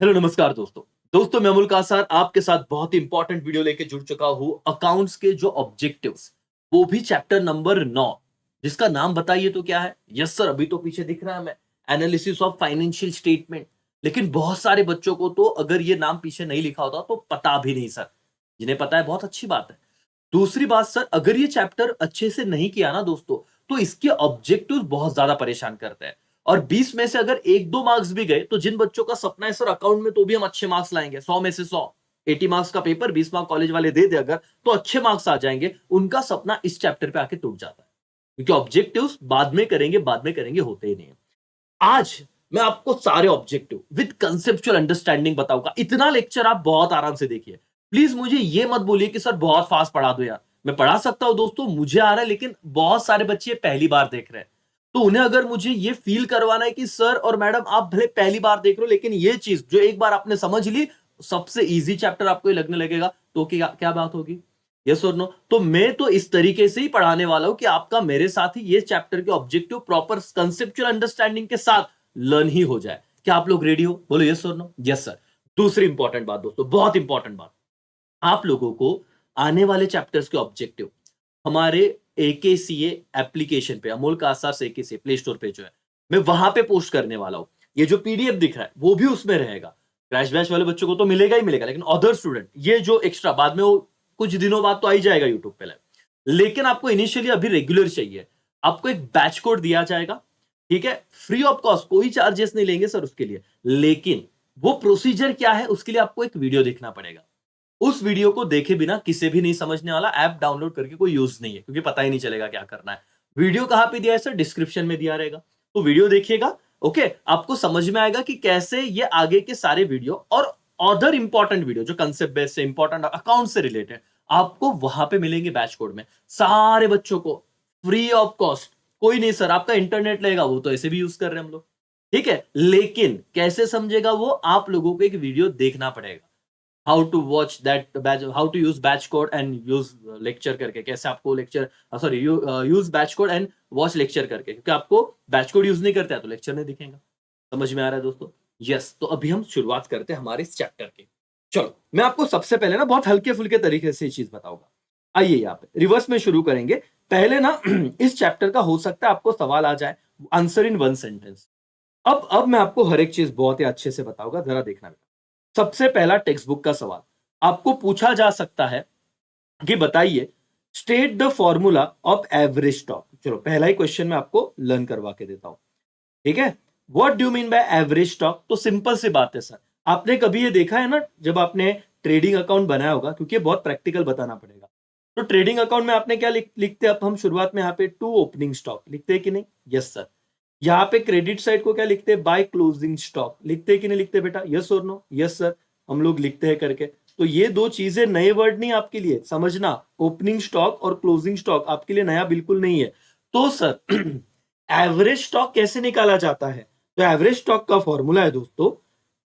Hello नमस्कार दोस्तों मैं अमूल कासार आपके साथ बहुत ही इंपॉर्टेंट वीडियो लेके जुड़ चुका हूं अकाउंट्स के जो ऑब्जेक्टिव्स वो भी चैप्टर नंबर 9 जिसका नाम बताइए तो क्या है। यस सर, अभी तो पीछे दिख रहा है हमें एनालिसिस ऑफ फाइनेंशियल स्टेटमेंट। लेकिन बहुत सारे बच्चों को तो अगर ये नाम पीछे नहीं लिखा होता तो पता भी नहीं सर। जिन्हें पता है बहुत अच्छी बात है। दूसरी बात सर, अगर ये चैप्टर अच्छे से नहीं किया ना दोस्तों तो इसके ऑब्जेक्टिव्स बहुत ज्यादा परेशान करते हैं। और 20 में से अगर 1-2 मार्क्स भी गए तो जिन बच्चों का सपना है सर अकाउंट में तो भी हम अच्छे मार्क्स लाएंगे, 100 में से 100, 80 मार्क्स का पेपर 20 मार्क्स कॉलेज वाले दे दे अगर तो अच्छे मार्क्स आ जाएंगे, उनका सपना इस चैप्टर पे आके टूट जाता है। क्योंकि ऑब्जेक्टिव्स बाद में करेंगे होते ही नहीं है। आज मैं आपको सारे ऑब्जेक्टिव विद कंसेप्चुअल अंडरस्टैंडिंग बताऊंगा। इतना लेक्चर आप बहुत आराम से देखिए। प्लीज मुझे ये मत बोलिए कि सर बहुत फास्ट पढ़ा दो यार। मैं पढ़ा सकता हूं दोस्तों, मुझे आ रहा है, लेकिन बहुत सारे बच्चे पहली बार देख रहे हैं। तो उन्हें अगर मुझे ये फील करवाना है कि सर और मैडम आप भले पहली बार देख रहे हो लेकिन ये चीज जो एक बार आपने समझ ली, सबसे इजी चैप्टर आपको ये लगने लगेगा, तो क्या क्या बात होगी? यस और नो? तो मैं तो इस तरीके से ही पढ़ाने वाला हूं कि आपका मेरे साथ ही ये चैप्टर के ऑब्जेक्टिव प्रॉपर कंसेप्चुअल अंडरस्टैंडिंग के साथ लर्न ही हो जाए। क्या आप लोग रेडी हो? बोलो यस और नो। Yes sir. दूसरी इंपॉर्टेंट बात दोस्तों, बहुत इंपॉर्टेंट बात, आप लोगों को आने वाले चैप्टर्स के ऑब्जेक्टिव हमारे एकेसीए एप्लीकेशन पे, अमोल कासार से एकेसीए प्ले स्टोर पे जो है, मैं वहां पे पोस्ट करने वाला हूं। ये जो पीडीएफ दिख रहा है वो भी उसमें रहेगा। क्रैश बैच वाले बच्चों को तो मिलेगा ही मिलेगा, लेकिन अदर स्टूडेंट ये जो एक्स्ट्रा बाद में वो कुछ दिनों बाद तो आ ही जाएगा यूट्यूब पे लाइव। लेकिन आपको इनिशियली अभी रेगुलर चाहिए। आपको एक बैच कोड दिया जाएगा, ठीक है, फ्री ऑफ कॉस्ट, कोई चार्जेस नहीं लेंगे सर उसके लिए। लेकिन वो प्रोसीजर क्या है उसके लिए आपको एक वीडियो देखना पड़ेगा। उस वीडियो को देखे बिना किसी भी नहीं समझने वाला, ऐप डाउनलोड करके कोई यूज नहीं है क्योंकि पता ही नहीं चलेगा क्या करना है। वीडियो कहां पे दिया है सर? डिस्क्रिप्शन में दिया रहेगा, तो वीडियो देखिएगा। ओके, आपको समझ में आएगा कि कैसे ये आगे के सारे वीडियो और अदर इंपॉर्टेंट वीडियो जो कंसेप्ट बेस से इंपॉर्टेंट अकाउंट से रिलेटेड आपको वहां पे मिलेंगे बैच कोड में, सारे बच्चों को फ्री ऑफ कॉस्ट। कोई नहीं सर, आपका इंटरनेट लगेगा, वो तो ऐसे भी यूज कर रहे हैं हम लोग, ठीक है। लेकिन कैसे समझेगा वो, आप लोगों को एक वीडियो देखना पड़ेगा। How to watch that batch, how to use batch code and use lecture करके, कैसे आपको lecture, sorry use batch code and watch lecture करके, क्योंकि आपको बैच कोड यूज नहीं करते हैं तो लेक्चर नहीं दिखेगा। समझ में आ रहा है दोस्तों? यस, तो अभी हम शुरुआत करते हैं हमारे इस चैप्टर की। चलो मैं आपको सबसे पहले ना बहुत हल्के फुल्के तरीके से ये चीज बताऊंगा। आइए यहाँ पे रिवर्स में शुरू करेंगे। पहले ना इस चैप्टर का हो सकता है आपको सवाल आ जाए, आंसर इन वन सेंटेंस। अब मैं आपको हर एक चीज बहुत ही अच्छे से बताऊंगा, जरा देखना बेटा। सबसे पहला टेक्स्ट बुक का सवाल आपको पूछा जा सकता है कि बताइए state the formula of average stock. चलो पहला ही क्वेश्चन मैं आपको लर्न करवा के देता हूं, ठीक है। What do mean by average stock? तो सिंपल सी बात है सर, आपने कभी ये देखा है ना जब आपने ट्रेडिंग अकाउंट बनाया होगा, क्योंकि ये बहुत प्रैक्टिकल बताना पड़ेगा। तो ट्रेडिंग अकाउंट में आपने क्या लिखते हैं? अब हम शुरुआत में यहाँ पे टू ओपनिंग स्टॉक लिखते हैं कि नहीं? Yes sir. यहाँ पे क्रेडिट साइड को क्या लिखते हैं? बाय क्लोजिंग स्टॉक लिखते हैं कि नहीं लिखते बेटा? यस और नो? यस सर, हम लोग लिखते हैं करके। तो ये दो चीजें नए वर्ड नहीं आपके लिए, समझना। ओपनिंग स्टॉक और क्लोजिंग स्टॉक आपके लिए नया बिल्कुल नहीं है। तो सर एवरेज स्टॉक कैसे निकाला जाता है? तो एवरेज स्टॉक का फॉर्मूला है दोस्तों,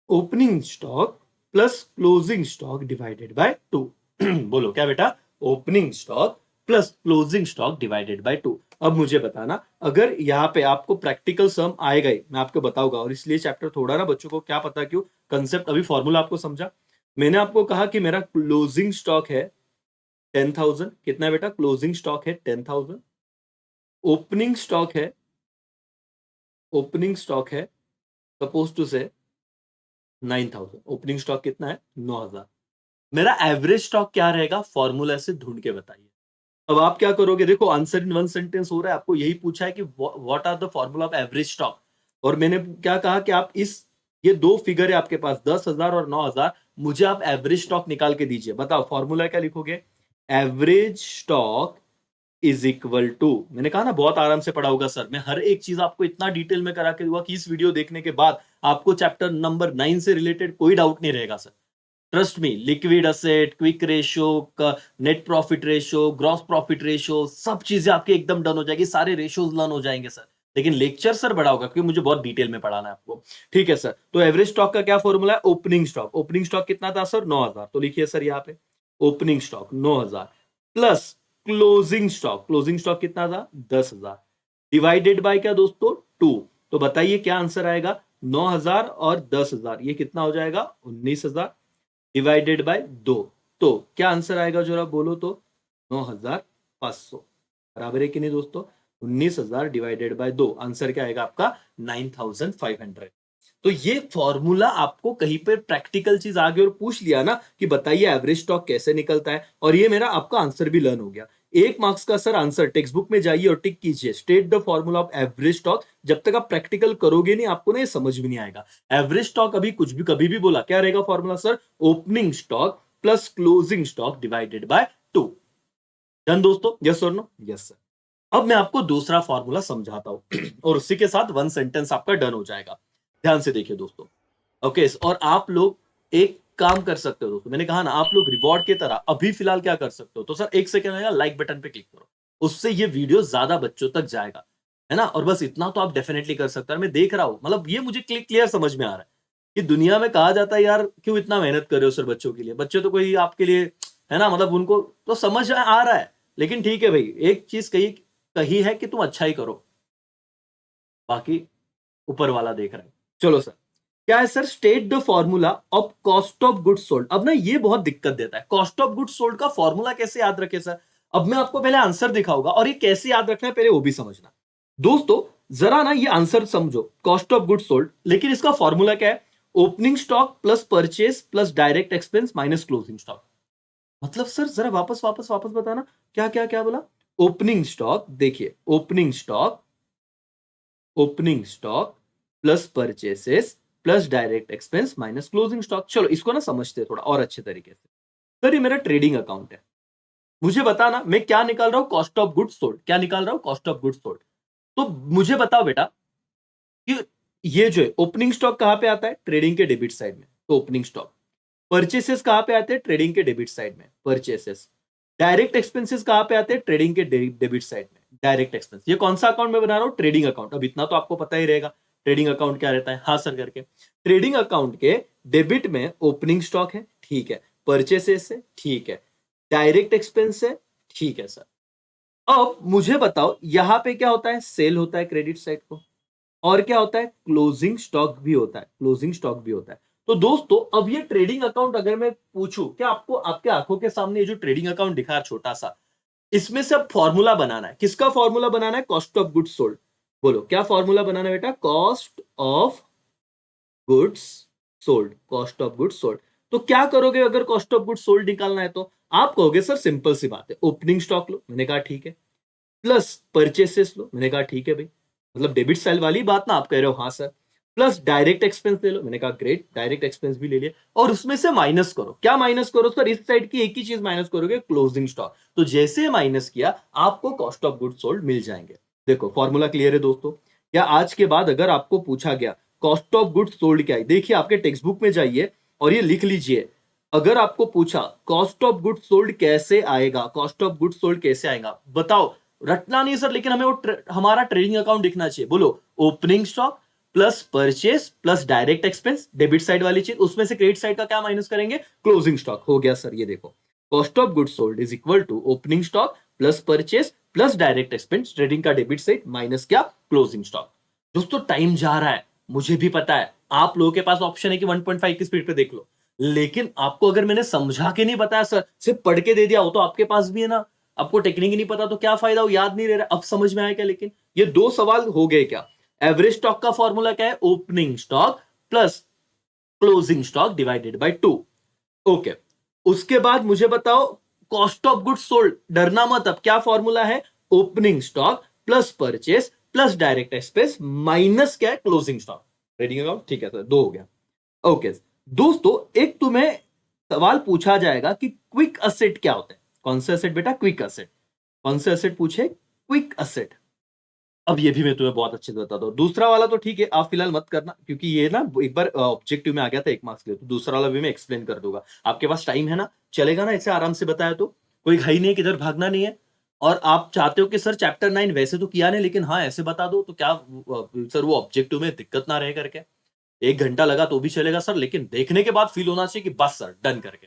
opening stock plus closing stock divided by 2। बोलो क्या बेटा? Opening stock plus closing stock divided by 2। अब मुझे बताना, अगर यहाँ पे आपको प्रैक्टिकल सम आएगा ही, मैं आपको बताऊंगा, और इसलिए चैप्टर थोड़ा ना बच्चों को क्या पता क्यों, कंसेप्ट अभी फॉर्मूला आपको समझा। मैंने आपको कहा कि मेरा क्लोजिंग स्टॉक है 10,000। कितना है बेटा? क्लोजिंग स्टॉक है 10,000। ओपनिंग स्टॉक है, ओपनिंग स्टॉक है सपोज टू से 9,000। ओपनिंग स्टॉक कितना है? 9,000। मेरा एवरेज स्टॉक क्या रहेगा? फॉर्मूला से ढूंढ के बताइए। अब आप क्या करोगे? देखो आंसर इन वन सेंटेंस हो रहा है, आपको यही पूछा है कि what are the formula of average stock. और मैंने क्या कहा कि आप इस, ये दो फिगर है आपके पास 10,000 और 9,000, मुझे आप एवरेज स्टॉक निकाल के दीजिए। बताओ फॉर्मूला क्या लिखोगे? Average stock is equal to, मैंने कहा ना बहुत आराम से पढ़ा होगा सर, मैं हर एक चीज आपको इतना डिटेल में करा के दूंगा कि इस वीडियो देखने के बाद आपको चैप्टर नंबर 9 से रिलेटेड कोई डाउट नहीं रहेगा sir. Trust me, liquid asset, quick ratio, net profit ratio, gross profit ratio, सब चीजें आपके एकदम डन हो जाएगी, सारे रेशियोज लर्न हो जाएंगे सर। लेकिन लेक्चर सर बड़ा होगा क्योंकि मुझे बहुत डिटेल में पढ़ाना है आपको, ठीक है सर। तो एवरेज स्टॉक का क्या फॉर्मूला है? Opening stock. ओपनिंग स्टॉक कितना था सर? 9,000। तो लिखिए सर यहाँ पे opening stock 9,000 plus closing stock, closing stock कितना था? 10,000 डिवाइडेड बाय क्या दोस्तों? 2। तो बताइए क्या आंसर आएगा? 9,000 और 10,000, ये कितना हो जाएगा? 19,000 डिवाइडेड बाय 2। तो क्या आंसर आएगा जरा बोलो तो? 9,500 बराबर है कि नहीं दोस्तों? 19,000 डिवाइडेड बाय 2, आंसर क्या आएगा आपका? 9,500। तो ये फॉर्मूला आपको कहीं पर प्रैक्टिकल चीज आ गई और पूछ लिया ना कि बताइए एवरेज स्टॉक कैसे निकलता है, और ये मेरा आपका आंसर भी लर्न हो गया। 1 मार्क्स का सर आंसर, टेक्स्ट बुक में जाइए और टिक कीजिए state the formula of average stock. जब तक आप प्रैक्टिकल करोगे नहीं आपको ना ये समझ में नहीं आएगा। एवरेज स्टॉक अभी कुछ भी कभी भी बोला, क्या रहेगा formula sir? Opening stock plus closing stock divided by 2। Done दोस्तों? यस और नो? Yes sir. अब मैं आपको दूसरा फॉर्मूला समझाता हूं और उसी के साथ 1 सेंटेंस आपका डन हो जाएगा। ध्यान से देखिए दोस्तों। ओके, और आप लोग एक काम कर सकते हो दोस्तों, मैंने कहा ना आप लोग रिवॉर्ड की तरह अभी फिलहाल क्या कर सकते हो, तो सर 1 सेकंड लगेगा, लाइक बटन पे क्लिक करो, उससे ये वीडियो ज्यादा बच्चों तक जाएगा, है ना? और बस इतना तो आप डेफिनेटली कर सकते हैं। मैं देख रहा हूं, मतलब ये मुझे क्लियर समझ में आ रहा है कि दुनिया में कहा जाता है यार क्यों इतना मेहनत कर रहे हो सर बच्चों के लिए, बच्चे तो कोई आपके लिए, है ना, मतलब उनको तो समझ आ रहा है। लेकिन ठीक है भाई, एक चीज कही कही है कि तुम अच्छा ही करो, बाकी ऊपर वाला देख रहा है। चलो सर, क्या है sir? State the formula of cost of goods sold. अब ना ये बहुत दिक्कत देता है, कॉस्ट ऑफ गुड्स सोल्ड का फॉर्मूला कैसे याद रखे सर? अब मैं आपको पहले आंसर दिखाऊंगा और ये कैसे याद रखना है पहले वो भी समझना। दोस्तों जरा ना ये आंसर समझो, कॉस्ट ऑफ गुड्स सोल्ड, लेकिन इसका फॉर्मूला क्या है? Opening stock plus purchase plus direct expense minus closing stock. मतलब सर जरा वापस वापस वापस बताना, क्या क्या क्या बोला? ओपनिंग स्टॉक, देखिए opening stock plus purchases plus direct expense minus closing stock. चलो इसको ना समझते हैं थोड़ा और अच्छे तरीके से। सर ये मेरा ट्रेडिंग अकाउंट है, मुझे बताना मैं क्या निकाल रहा हूं? Cost of goods sold. क्या निकाल रहा हूं? Cost of goods sold. तो मुझे बताओ बेटा कि ये जो है ओपनिंग स्टॉक कहां पे आता है? ट्रेडिंग के डेबिट साइड में, तो ओपनिंग स्टॉक। परचेसेस कहां पे आते हैं? ट्रेडिंग के डेबिट साइड में, परचेसेस। डायरेक्ट एक्सपेंसेस कहां पे आते हैं? ट्रेडिंग के डेबिट साइड में, डायरेक्ट एक्सपेंस। ये कौन सा अकाउंट में बना रहा हूं? Trading account. अब इतना तो आपको पता ही रहेगा ट्रेडिंग अकाउंट क्या रहता है, हाँ सर करके। ट्रेडिंग अकाउंट के डेबिट में ओपनिंग स्टॉक है, ठीक है, परचेसेस है, ठीक है, डायरेक्ट एक्सपेंस है, ठीक है सर। अब मुझे बताओ यहां पे क्या होता है? सेल होता है क्रेडिट साइड को, और क्या होता है? क्लोजिंग स्टॉक भी होता है, क्लोजिंग स्टॉक भी होता है। तो दोस्तों अब ये ट्रेडिंग अकाउंट अगर मैं पूछूं क्या आपको, आपके आंखों के सामने ये जो ट्रेडिंग अकाउंट दिखा है छोटा सा, इसमें से अब फॉर्मूला बनाना है। किसका फॉर्मूला बनाना है? Cost of goods sold. बोलो क्या फॉर्मूला बनाना है बेटा? Cost of goods sold, cost of goods sold. तो क्या करोगे अगर कॉस्ट ऑफ गुड्स सोल्ड निकालना है? तो आप कहोगे सर सिंपल सी बात है, ओपनिंग स्टॉक लो, मैंने कहा ठीक है, प्लस परचेसेस लो, मैंने कहा ठीक है भाई, मतलब डेबिट साइड वाली बात ना, आप कह रहे हो हाँ सर। प्लस डायरेक्ट एक्सपेंस ले लो, मैंने कहा ग्रेट, डायरेक्ट एक्सपेंस भी ले लिया, और उसमें से माइनस करो। क्या माइनस करो सर? इस साइड की एक ही चीज माइनस करोगे, क्लोजिंग स्टॉक। तो जैसे माइनस किया आपको कॉस्ट ऑफ गुड्स सोल्ड मिल जाएंगे। देखो फॉर्मूला क्लियर है दोस्तों? या आज के बाद अगर आपको पूछा गया कॉस्ट ऑफ गुड्स सोल्ड क्या है, देखिए आपके टेक्स्ट बुक में जाइए और ये लिख लीजिए। अगर आपको पूछा कॉस्ट ऑफ गुड्स सोल्ड कैसे आएगा, कॉस्ट ऑफ गुड्स सोल्ड कैसे आएगा, बताओ। रटना नहीं सर, लेकिन हमें हमारा ट्रेडिंग अकाउंट दिखना चाहिए। बोलो opening stock plus purchase plus direct expense, debit side वाली चीज, उसमें से क्रेडिट साइड का क्या माइनस करेंगे? Closing stock. हो गया सर, ये देखो cost of goods sold is equal to opening stock plus purchase plus direct expense, trading का डेबिट साइड माइनस क्या? Closing stock. दोस्तों टाइम जा रहा है, मुझे भी पता है, आप लोगों के पास ऑप्शन है कि 1.5 की स्पीड पे देख लो, लेकिन आपको अगर मैंने समझा के नहीं बताया सर, सिर्फ पढ़ के दे दिया हो, तो आपके पास भी है ना, आपको टेक्निक ही नहीं पता तो क्या फायदा, वो याद नहीं रह रहा। अब समझ में आया क्या? लेकिन ये 2 सवाल हो गए क्या? एवरेज स्टॉक का फॉर्मूला क्या है? Opening stock plus closing stock divided by 2। Okay, उसके बाद मुझे बताओ कॉस्ट ऑफ गुड्स सोल्ड, डरना मत, अब क्या फॉर्मूला है? Opening stock plus purchase plus direct expense minus क्या है? Closing stock. ट्रेडिंग अकाउंट, ठीक है सर, 2 हो गया। ओके दोस्तों, एक तुम्हें सवाल पूछा जाएगा कि क्विक असेट क्या होता है। कौन सा असेट बेटा? Quick asset. कौन सा असेट पूछे? Quick asset. अब ये भी मैं तुम्हें बहुत अच्छे से बताता हूँ। दूसरा वाला तो ठीक है, आप फिलहाल मत करना, क्योंकि ये ना एक बार ऑब्जेक्टिव में आ गया था 1 मार्क्स के लिए, तो दूसरा वाला भी मैं एक्सप्लेन कर दूंगा। आपके पास टाइम है ना? चलेगा ना ऐसे आराम से बताया तो? कोई घाई नहीं है, किधर भागना नहीं है। और आप चाहते हो कि सर चैप्टर 9 वैसे तो किया नहीं, लेकिन हाँ ऐसे बता दो तो क्या सर वो ऑब्जेक्टिव में दिक्कत ना रहे करके? 1 घंटा लगा तो भी चलेगा सर, लेकिन देखने के बाद फील होना चाहिए कि बस सर डन करके।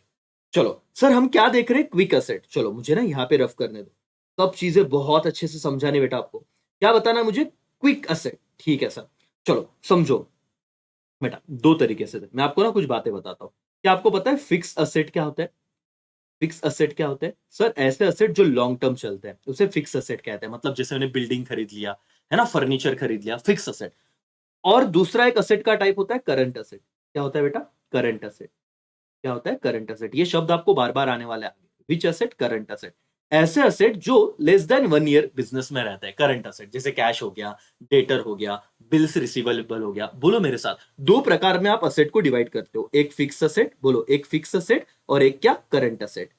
चलो सर हम क्या देख रहे हैं? Quick asset. चलो मुझे ना यहाँ पे रफ करने दो, सब चीजें बहुत अच्छे से समझाने बेटा आपको। क्या बताना है मुझे? क्विक असेट, ठीक है सर। चलो समझो, बेटा दो तरीके से मैं आपको ना कुछ बातें बताता हूँ। क्या आपको पता है फिक्स असेट क्या होता है? फिक्स असेट क्या होता है? सर ऐसे असेट जो लॉन्ग टर्म चलते हैं उसे फिक्स असेट कहते हैं। मतलब जैसे मैंने बिल्डिंग खरीद लिया, है ना, फर्नीचर खरीद लिया, फिक्स असेट। और दूसरा एक असेट का टाइप होता है करंट असेट। क्या होता है बेटा? Current asset. क्या होता है? Current asset. ये शब्द आपको बार बार आने वाला है। विच असेट? Current asset. ऐसे असेट जो लेस देन 1 ईयर बिजनेस में रहता है, करंट असेट। जैसे कैश हो गया, डेटर हो गया, बिल्स रिसीवेबल हो गया। बोलो मेरे साथ, दो प्रकार में आप असेट को डिवाइड करते हो, एक फिक्स असेट, बोलो, एक फिक्स असेट और एक क्या? Current asset.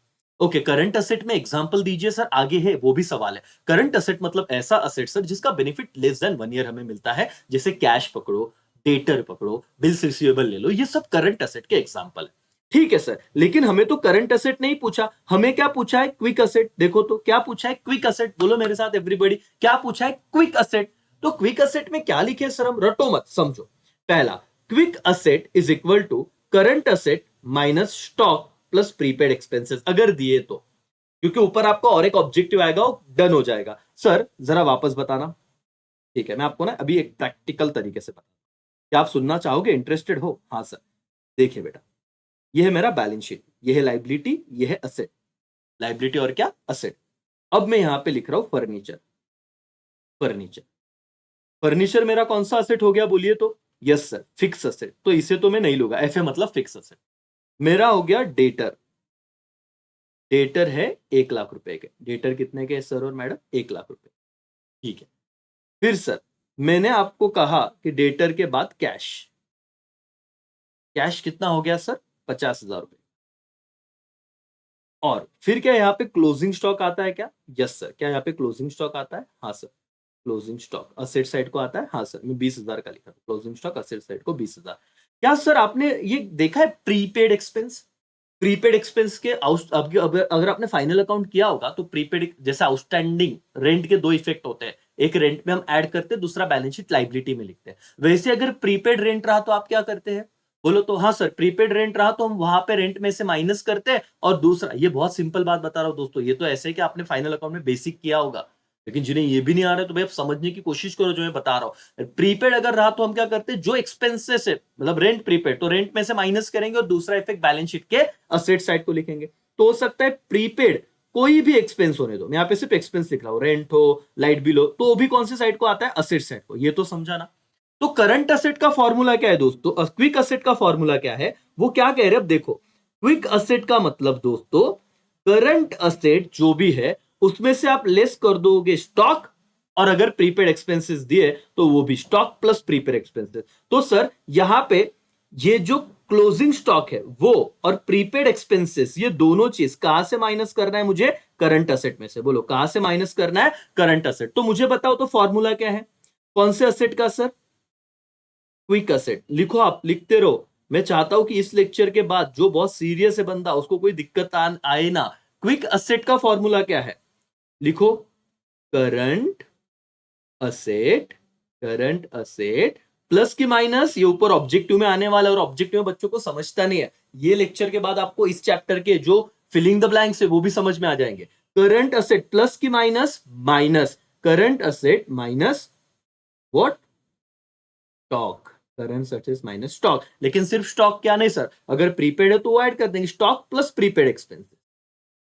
Okay, current asset में एग्जांपल दीजिए सर, आगे है वो भी सवाल है। करंट असेट मतलब ऐसा असेट सर जिसका बेनिफिट लेस देन 1 ईयर हमें मिलता है। जैसे कैश पकड़ो, डेटर पकड़ो, बिल्स रिसीवेबल ले लो, ये सब करंट असेट के एग्जांपल है। ठीक है सर, लेकिन हमें तो करंट असेट नहीं पूछा, हमें क्या पूछा है? Quick asset. देखो तो क्या पूछा है? Quick asset. बोलो मेरे साथ एवरीबॉडी, क्या पूछा है? Quick asset. तो क्विक असेट में क्या लिखे सर? हम रटो मत, समझो। पहला, quick asset is equal to current asset minus stock plus prepaid expenses, अगर दिए तो। क्योंकि ऊपर आपका और एक ऑब्जेक्टिव आएगा, वो डन हो जाएगा। सर जरा वापस बताना। ठीक है, मैं आपको ना अभी एक प्रैक्टिकल तरीके से बता, क्या आप सुनना चाहोगे? इंटरेस्टेड हो? हाँ सर। देखिए बेटा, ये है मेरा बैलेंस शीट, ये है लाइबिलिटी, ये है असेट। लाइबिलिटी और क्या? असेट। अब मैं यहां पे लिख रहा हूं फर्नीचर। फर्नीचर। फर्नीचर मेरा कौन सा असेट हो गया बोलिए तो? Yes sir, fix asset. तो इसे तो मैं नहीं लूंगा, एफ है मतलब फिक्स असेट। मेरा हो गया डेटर। डेटर है 1 लाख रुपए के। डेटर कितने के सर और मैडम? 1 लाख रुपए। ठीक है। फिर सर मैंने आपको कहा कि डेटर के बाद कैश। कैश कितना हो गया सर? 50,000 रुपए। और फिर क्या यहाँ पे क्लोजिंग स्टॉक आता है क्या? Yes sir. क्या यहाँ पे क्लोजिंग स्टॉक आता है? हाँ sir. Closing stock asset side को आता है। हाँ सर, मैं 20,000 का लिखा, क्लोजिंग स्टॉक असेट साइड को 20,000। क्या सर आपने ये देखा है प्रीपेड एक्सपेंस? प्रीपेड एक्सपेंस के अगर आपने फाइनल अकाउंट किया होगा तो प्रीपेड जैसे आउटस्टैंडिंग रेंट के दो इफेक्ट होते हैं। एक रेंट में हम ऐड करते हैं, दूसरा बैलेंस शीट लाइबिलिटी में लिखते हैं। वैसे अगर प्रीपेड रेंट रहा तो आप क्या करते हैं? बोलो तो। हाँ सर, प्रीपेड रेंट रहा तो हम वहां पे रेंट में से माइनस करते हैं। और दूसरा, ये बहुत सिंपल बात बता रहा हूं दोस्तों, ये तो ऐसे है कि आपने फाइनल अकाउंट में बेसिक किया होगा, लेकिन जिन्हें ये भी नहीं आ रहा है तो भाई आप समझने की कोशिश करो जो मैं बता रहा हूं। प्रीपेड अगर रहा तो हम क्या करते हैं? जो एक्सपेंसेस है, मतलब रेंट प्रीपेड, तो रेंट में से माइनस करेंगे और दूसरा इफेक्ट बैलेंस शीट के असेट साइड को लिखेंगे। तो हो सकता है प्रीपेड कोई भी एक्सपेंस होने दो, मैं यहाँ पे सिर्फ एक्सपेंस लिख रहा हूं, रेंट हो, लाइट बिल हो, तो भी कौन से साइड को आता है? असेट साइड को। ये तो समझा ना? तो करंट असेट का फॉर्मूला क्या है दोस्तों? क्विक असेट का फॉर्मूला क्या है? वो क्या कह रहे हैं अब देखो। क्विक असेट का मतलब दोस्तों, करंट असेट जो भी है उसमें से आप लेस कर दोगे स्टॉक, और अगर प्रीपेड एक्सपेंसेस दिए तो वो भी स्टॉक प्लस प्रीपेड एक्सपेंसेस। तो सर यहां पे ये जो क्लोजिंग स्टॉक है वो और प्रीपेड एक्सपेंसेस, ये दोनों चीज कहां से माइनस करना है मुझे? करंट असेट में से। बोलो कहां से माइनस करना है? Current asset. तो मुझे बताओ तो फॉर्मूला क्या है? कौन से असेट का सर? Quick asset. लिखो, आप लिखते रहो। मैं चाहता हूं कि इस लेक्चर के बाद जो बहुत सीरियस है बंदा, उसको कोई दिक्कत आए ना। क्विक असेट का फॉर्मूला क्या है? लिखो, current asset. Current asset plus की माइनस, ये ऊपर ऑब्जेक्टिव में आने वाला है, और ऑब्जेक्टिव में बच्चों को समझता नहीं है। ये लेक्चर के बाद आपको इस चैप्टर के जो फिलिंग द ब्लैंक्स है वो भी समझ में आ जाएंगे। करंट असेट प्लस की minus, minus current asset minus what? Stock. Current assets minus stock. लेकिन सिर्फ स्टॉक क्या नहीं सर, अगर प्रीपेड है तो वो ऐड कर देंगे, stock plus prepaid expenses.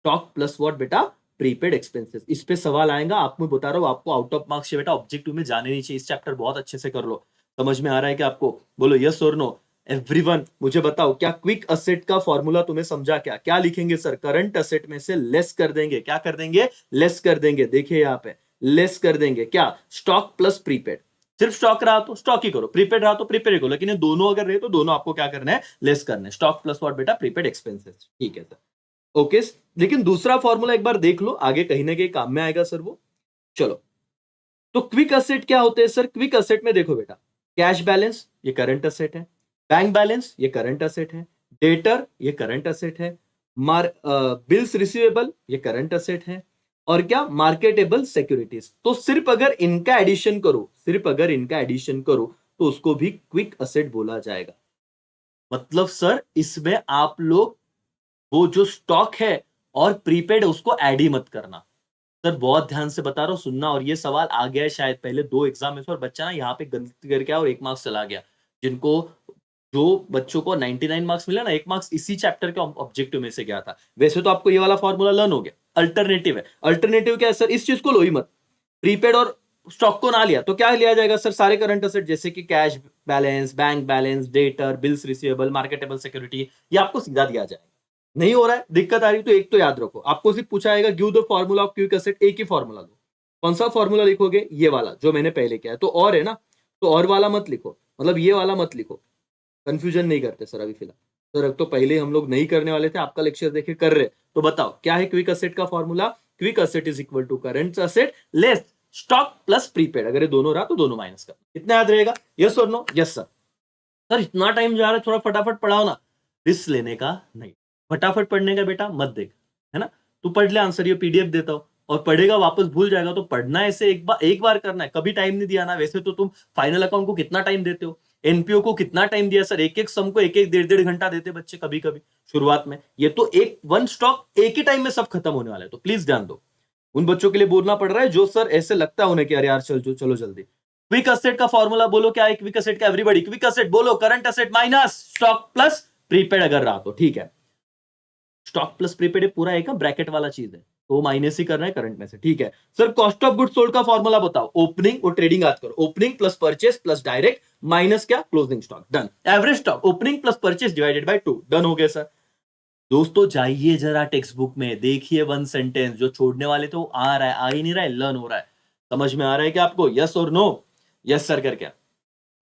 Stock plus what बेटा? Prepaid expenses. इस पे सवाल आएगा, आपको बता रहा हूं, आपको आउट ऑफ मार्क्स बेटा ऑब्जेक्टिव में जाने नहीं चाहिए। इस चैप्टर बहुत अच्छे से कर लो। समझ में आ रहा है कि आपको? बोलो यस और नो एवरीवन। मुझे बताओ, क्या क्विक असेट का फॉर्मूला तुम्हें समझा? क्या क्या लिखेंगे सर? करंट असेट में से लेस कर देंगे। क्या कर देंगे? लेस कर देंगे। देखिए यहां पे लेस कर देंगे क्या? Stock plus prepaid. सिर्फ स्टॉक रहा तो स्टॉक ही करो, प्रीपेड रहा तो प्रीपेड ही करो, लेकिन ये दोनों अगर रहे तो दोनों आपको क्या करना है? लेस करना है। स्टॉक प्लस व्हाट बेटा? Prepaid expenses. ठीक है सर। ओके। लेकिन दूसरा फॉर्मूला एक बार देख लो, आगे कहीं ना कहीं काम में आएगा सर वो। चलो, तो क्विक असेट क्या होते हैं सर? क्विक असेट में देखो बेटा, कैश बैलेंस ये करंट असेट है, बैंक बैलेंस ये करंट असेट है, डेटर ये करंट असेट है, बिल्स रिसीवेबल ये करंट असेट है, और क्या? Marketable securities. तो सिर्फ अगर इनका एडिशन करो, सिर्फ अगर इनका एडिशन करो तो उसको भी क्विक असेट बोला जाएगा। मतलब सर इसमें आप लोग वो जो स्टॉक है और प्रीपेड है उसको ऐड ही मत करना। सर बहुत ध्यान से बता रहा हूं, सुनना। और ये सवाल आ गया है शायद पहले 2 एग्जाम में, और बच्चा ना यहाँ पे गलती करके आया और 1 मार्क्स चला गया। जिनको जो बच्चों को 99 मार्क्स मिला ना, 1 मार्क्स इसी चैप्टर के ऑब्जेक्टिव में से गया था। वैसे तो आपको ये वाला फॉर्मूला लर्न हो गया। अल्टरनेटिव है। अल्टरनेटिव क्या है सर? इस चीज को लो ही मत। प्रीपेड और स्टॉक को ना लिया तो क्या लिया जाएगा सर? सारे करंट असेट जैसे कि cash balance, bank balance, debtor, bills receivable, marketable security, ये आपको सीधा दिया जाएगा। नहीं हो रहा है, दिक्कत आ रही, तो एक तो याद रखो, आपको सिर्फ पूछा जाएगा give the formula of quick asset, एक ही फॉर्मूला लो। कौन सा फॉर्मूला लिखोगे? ये वाला जो मैंने पहले किया है। तो और है ना, तो और वाला मत लिखो, मतलब ये वाला मत लिखो। कंफ्यूजन नहीं करते सर अभी फिलहाल। सर तो पहले हम लोग नहीं करने वाले थे, आपका लेक्चर देखे कर रहे, तो बताओ क्या है क्विक असेट का formula? Quick asset is equal to current asset less stock plus prepaid. अगर ये दोनों रहा तो दोनों माइनस कर, इतना याद रहेगा। यस और नो? Yes sir. सर इतना टाइम जा रहा है, थोड़ा फटाफट पढ़ाओ ना। रिस्क लेने का नहीं, फटाफट पढ़ने का बेटा मत देख, है ना। तू पढ़ ले आंसर, ये पीडीएफ देता हूं, और पढ़ेगा वापस भूल जाएगा। तो पढ़ना ऐसे एक बार करना है, कभी टाइम नहीं दिया ना। वैसे तो तुम फाइनल अकाउंट को कितना टाइम देते हो, एनपीओ को कितना टाइम दिया सर? एक एक सम को एक एक डेढ़ घंटा देते बच्चे कभी कभी शुरुआत में। ये तो एक वन स्टॉक एक ही टाइम में सब खत्म होने वाला है, तो प्लीज ध्यान दो। उन बच्चों के लिए बोलना पड़ रहा है जो सर ऐसे लगता है उन्हें कि अरे यार चलो जल्दी। क्विक असेट का फॉर्मूला बोलो क्या है? क्विक असेट का एवरीबॉडी, क्विक असेट बोलो current asset minus stock plus prepaid अगर रहा तो ठीक है। स्टॉक प्लस प्रीपेड पूरा एक ब्रैकेट वाला चीज है, तो माइनस ही कर रहे हैं करंट में से, ठीक है। Sir cost of goods sold का फॉर्मूला बताओ। ओपनिंग और ट्रेडिंग याद करो। Opening plus purchase plus direct minus क्या? Closing stock. Done. Average stock opening plus purchase divided by 2। Done हो गया सर। दोस्तों जाइए जरा टेक्स्ट बुक में, देखिए वन सेंटेंस जो छोड़ने वाले तो आ रहा है, आ ही नहीं रहा है, लर्न हो रहा है। समझ में आ रहा है क्या आपको? यस और नो? यस सर कर क्या?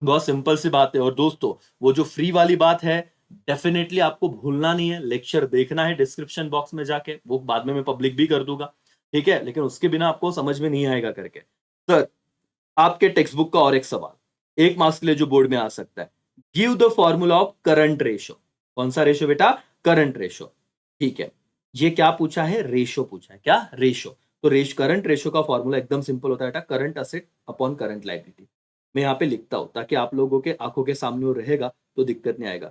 बहुत सिंपल सी बात है। और दोस्तों वो जो फ्री वाली बात है, डेफिनेटली आपको भूलना नहीं है, लेक्चर देखना है डिस्क्रिप्शन बॉक्स में जाके, वो बाद में मैं पब्लिक भी कर दूंगा, ठीक है। लेकिन उसके बिना आपको समझ में नहीं आएगा करके। सर आपके टेक्स्ट बुक का और एक सवाल, एक मार्क्स के लिए जो बोर्ड में आ सकता है, give the formula of current ratio. कौन सा रेशो बेटा? करंट रेशो, ठीक है। ये क्या पूछा है? रेशो पूछा है। क्या? रेशो। तो करंट रेशो का फॉर्मूला एकदम सिंपल होता है बेटा, current asset upon current liability. मैं यहां पे लिखता हूं ताकि आप लोगों के आंखों के सामने वो रहेगा तो दिक्कत नहीं आएगा।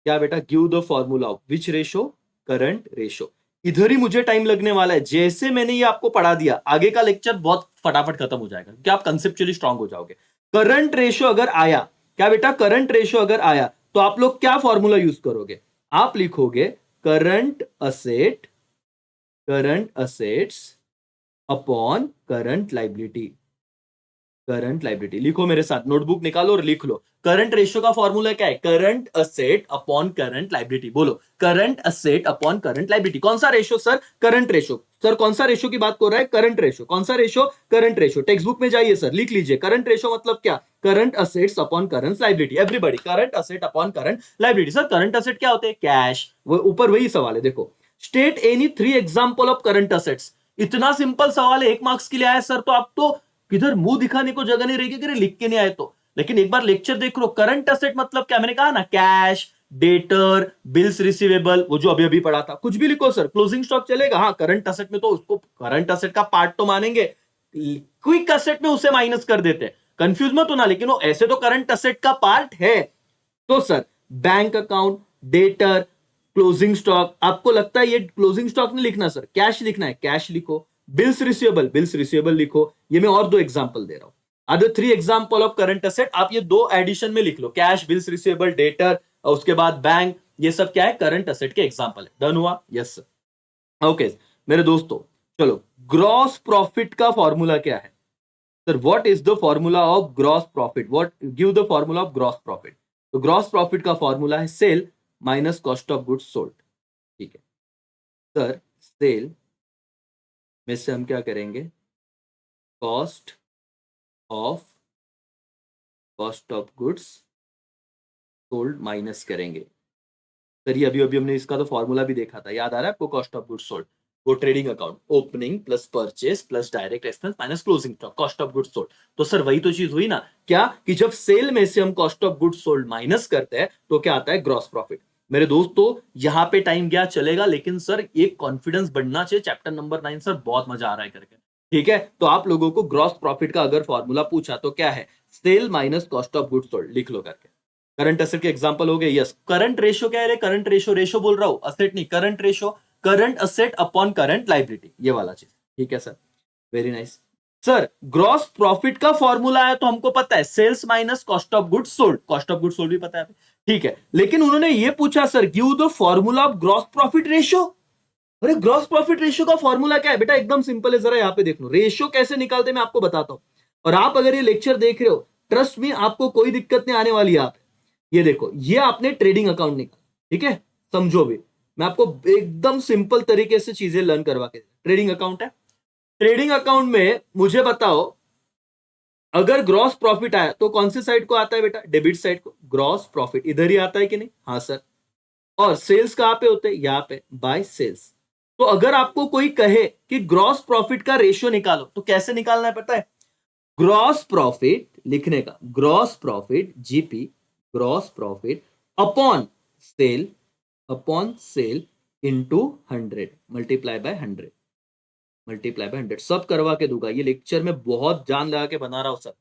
क्या बेटा? Give the formula of which ratio? Current ratio. इधर ही मुझे टाइम लगने वाला है। जैसे मैंने ये आपको पढ़ा दिया, आगे का लेक्चर बहुत फटाफट खत्म हो जाएगा क्योंकि आप कंसेप्चुअली स्ट्रांग हो जाओगे। करंट रेशो अगर आया, क्या बेटा? करंट रेशो अगर आया तो आप लोग क्या फॉर्मूला यूज करोगे? आप लिखोगे current assets upon current liability. Current liability लिखो मेरे साथ, नोटबुक निकालो और लिख लो। करंट रेशियो का फॉर्मूला क्या है? Current asset upon current liability. बोलो current asset upon current liability. कौन सा ratio sir? Current ratio. Sir कौन सा रेशियो की बात कर रहा है? Current ratio. कौन सा ratio? Current ratio. Textbook में जाइए सर, लिख लीजिए करंट रेशियो मतलब क्या? Current assets upon current liability. Everybody current asset upon current liability. Sir current asset क्या होते हैं? कैश। वो ऊपर वही सवाल है, देखो। State any 3 example of current assets. इतना सिंपल सवाल है, एक मार्क्स के लिए आया सर, तो आप तो किधर मुंह दिखाने को जगह नहीं रहेगी कि लिख के नहीं आए तो। लेकिन एक बार लेक्चर देख लो, करंट असेट मतलब क्या? मैंने कहा ना, कैश, डेटर, बिल्स रिसीवेबल, वो जो अभी अभी पढ़ा था। कुछ भी लिखो सर, क्लोजिंग स्टॉक चलेगा। हाँ करंट असेट में तो उसको करंट असेट का पार्ट तो मानेंगे, क्विक असेट में उसे माइनस कर देते हैं। कंफ्यूज मत होना, लेकिन वो ऐसे तो करंट असेट का पार्ट है। तो sir bank account, debtor, closing stock, आपको लगता है ये क्लोजिंग स्टॉक नहीं लिखना सर, कैश लिखना है, कैश लिखो। बिल्स रिसीवेबल लिखो। ये मैं और 2 एग्जांपल दे रहा हूं। Other 3 example of current asset, आप ये 2 एडिशन में लिख लो, कैश, बिल्स रिसीवेबल, डेटर, और उसके बाद बैंक। ये सब क्या है? करंट असेट के एग्जांपल है। डन हुआ? Yes sir. ओके मेरे दोस्तों, चलो ग्रॉस प्रॉफिट का फॉर्मूला क्या है? Sir what is the formula of gross profit? What give the formula of gross profit. तो ग्रॉस प्रॉफिट का फॉर्मूला है sale minus cost of goods sold, ठीक है। सर सेल में से हम क्या करेंगे? Cost of goods sold minus करेंगे। सर ये अभी अभी हमने इसका तो फॉर्मूला भी देखा था, याद आ रहा है आपको? कॉस्ट ऑफ गुड्स सोल्ड, वो trading account, opening plus purchase plus direct expense minus closing stock, cost of goods sold. तो सर वही तो चीज हुई ना, क्या कि जब सेल में से हम cost of goods sold minus करते हैं तो क्या आता है? Gross profit. मेरे दोस्तों यहां पे टाइम गया चलेगा, लेकिन सर एक कॉन्फिडेंस बढ़ना चाहिए। चैप्टर नंबर 9 सर बहुत मजा आ रहा है करके, ठीक है। तो आप लोगों को ग्रॉस प्रॉफिट का अगर फॉर्मूला पूछा तो क्या है? Sale minus cost of goods sold, लिख लो करके। करंट असेट के एग्जांपल हो गए। यस, करंट रेशियो क्या है? करंट रेशियो बोल रहा हूं, असेट नहीं, current ratio. Current asset upon current liability, ये वाला चीज, ठीक है sir. Very nice. Sir gross profit का फॉर्मूला है तो हमको पता है sales minus cost of goods sold. Cost of goods sold भी पता है, ठीक है, लेकिन उन्होंने ये पूछा sir give the formula of gross profit ratio. अरे ग्रॉस प्रॉफिट रेशियो का फॉर्मूला क्या है बेटा, एकदम सिंपल है, जरा यहाँ पे देख लो रेशियो कैसे निकालते हैं मैं आपको बताता हूं। और आप अगर ये लेक्चर देख रहे हो, ट्रस्ट मी आपको कोई दिक्कत नहीं आने वाली है। आप ये देखो, ये आपने ट्रेडिंग अकाउंट निकाला, ठीक है, समझो भी, मैं आपको एकदम सिंपल तरीके से चीजें लर्न करवा के, ट्रेडिंग अकाउंट है, ट्रेडिंग अकाउंट में मुझे बताओ अगर ग्रॉस प्रॉफिट आया तो कौन सी साइड को आता है बेटा, डेबिट साइड को, ग्रॉस प्रॉफिट इधर ही आता है कि नहीं, हाँ सर। और सेल्स कहां पे होते हैं, यहां पे, बाय सेल्स। तो अगर आपको कोई कहे कि ग्रॉस प्रॉफिट का रेशियो निकालो तो कैसे निकालना है पता है, ग्रॉस प्रॉफिट लिखने का, gross profit GP, gross profit upon sale into 100 multiply by 100, multiply by 100, सब करवा के दूंगा। ये लेक्चर में बहुत जान लगा के बना रहा हूं सर।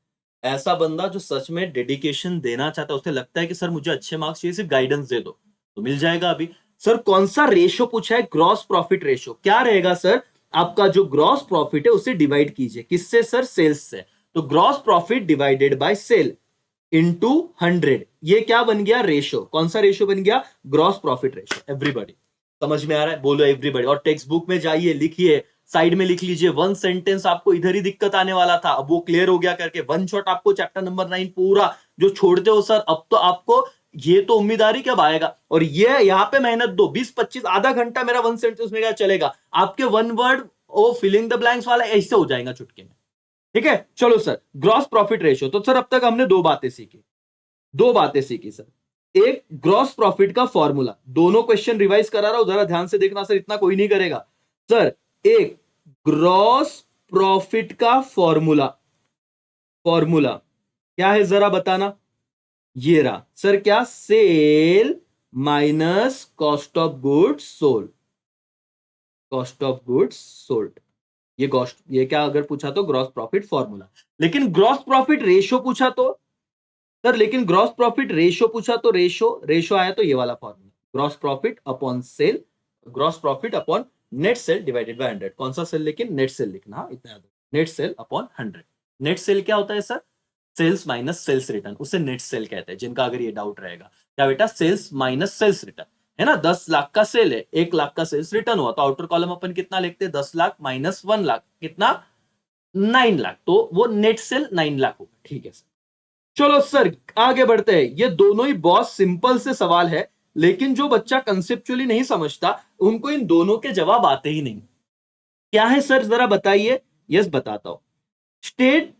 ऐसा बंदा जो सच में डेडिकेशन देना चाहता है, उसे लगता है कि सर मुझे अच्छे मार्क्स चाहिए, सिर्फ गाइडेंस दे दो तो मिल जाएगा। अभी सर कौन सा रेशियो पूछा है, ग्रॉस प्रॉफिट रेशियो। क्या रहेगा सर, आपका जो ग्रॉस प्रॉफिट है उसे डिवाइड कीजिए किससे सर, सेल्स से। तो gross profit divided by sale into 100, ये क्या बन गया, रेशियो। कौन सा रेशियो बन गया, ग्रॉस प्रॉफिट रेशियो। एवरीबॉडी समझ में आ रहा है, बोलो एवरीबॉडी। और टेक्स्ट बुक में जाइए, लिखिए, साइड में लिख लीजिए, वन सेंटेंस आपको इधर ही दिक्कत आने वाला था, अब वो क्लियर हो गया करके। वन शॉट आपको चैप्टर नंबर 9 पूरा जो छोड़ते हो सर, अब तो आपको ये तो उम्मीदवारी कब आएगा। और ये यहाँ पे मेहनत दो, 20-25 आधा घंटा मेरा वन सेंटेंस में क्या चलेगा, आपके one word or filling the blanks वाला ऐसे हो जाएगा चुटकी में। ठीक है, चलो सर ग्रॉस प्रॉफिट रेशियो। तो सर अब तक हमने दो बातें सीखी सर। एक ग्रॉस प्रॉफिट का फॉर्मूला, दोनों क्वेश्चन रिवाइज करा रहा हूं, जरा ध्यान से देखना सर, इतना कोई नहीं करेगा सर। एक ग्रॉस प्रॉफिट का फॉर्मूला क्या है जरा बताना, ये रहा सर, क्या, sale minus cost of goods sold, cost of goods sold. ये क्या अगर पूछा तो ग्रॉस प्रॉफिट फॉर्मूला। लेकिन ग्रॉस प्रॉफिट रेशियो पूछा तो सर, लेकिन ग्रॉस प्रॉफिट रेशियो पूछा तो रेशियो आया तो ये वाला formula, gross profit upon sale, gross profit upon net sale divided by 100। कौन सा सेल, लेकिन नेट सेल लिखना, इतना याद, net sale upon 100। Net sale क्या होता है sir, sales minus sales return, उसे नेट सेल कहते हैं। जिनका अगर ये डाउट रहेगा, क्या बेटा, सेल्स माइनस सेल्स रिटर्न है ना, 10 लाख का सेल है, 1 लाख का सेल्स रिटर्न हुआ, तो आउटर कॉलम अपन कितना लिखते हैं, 10 लाख माइनस 1 लाख, कितना, 9 लाख, तो वो नेट सेल 9 लाख होगा। ठीक है सर, चलो सर आगे बढ़ते हैं। ये दोनों ही बहुत सिंपल से सवाल है, लेकिन जो बच्चा कंसेप्चुअली नहीं समझता उनको इन दोनों के जवाब आते ही नहीं। क्या है सर जरा बताइए। यस बताता हूं, state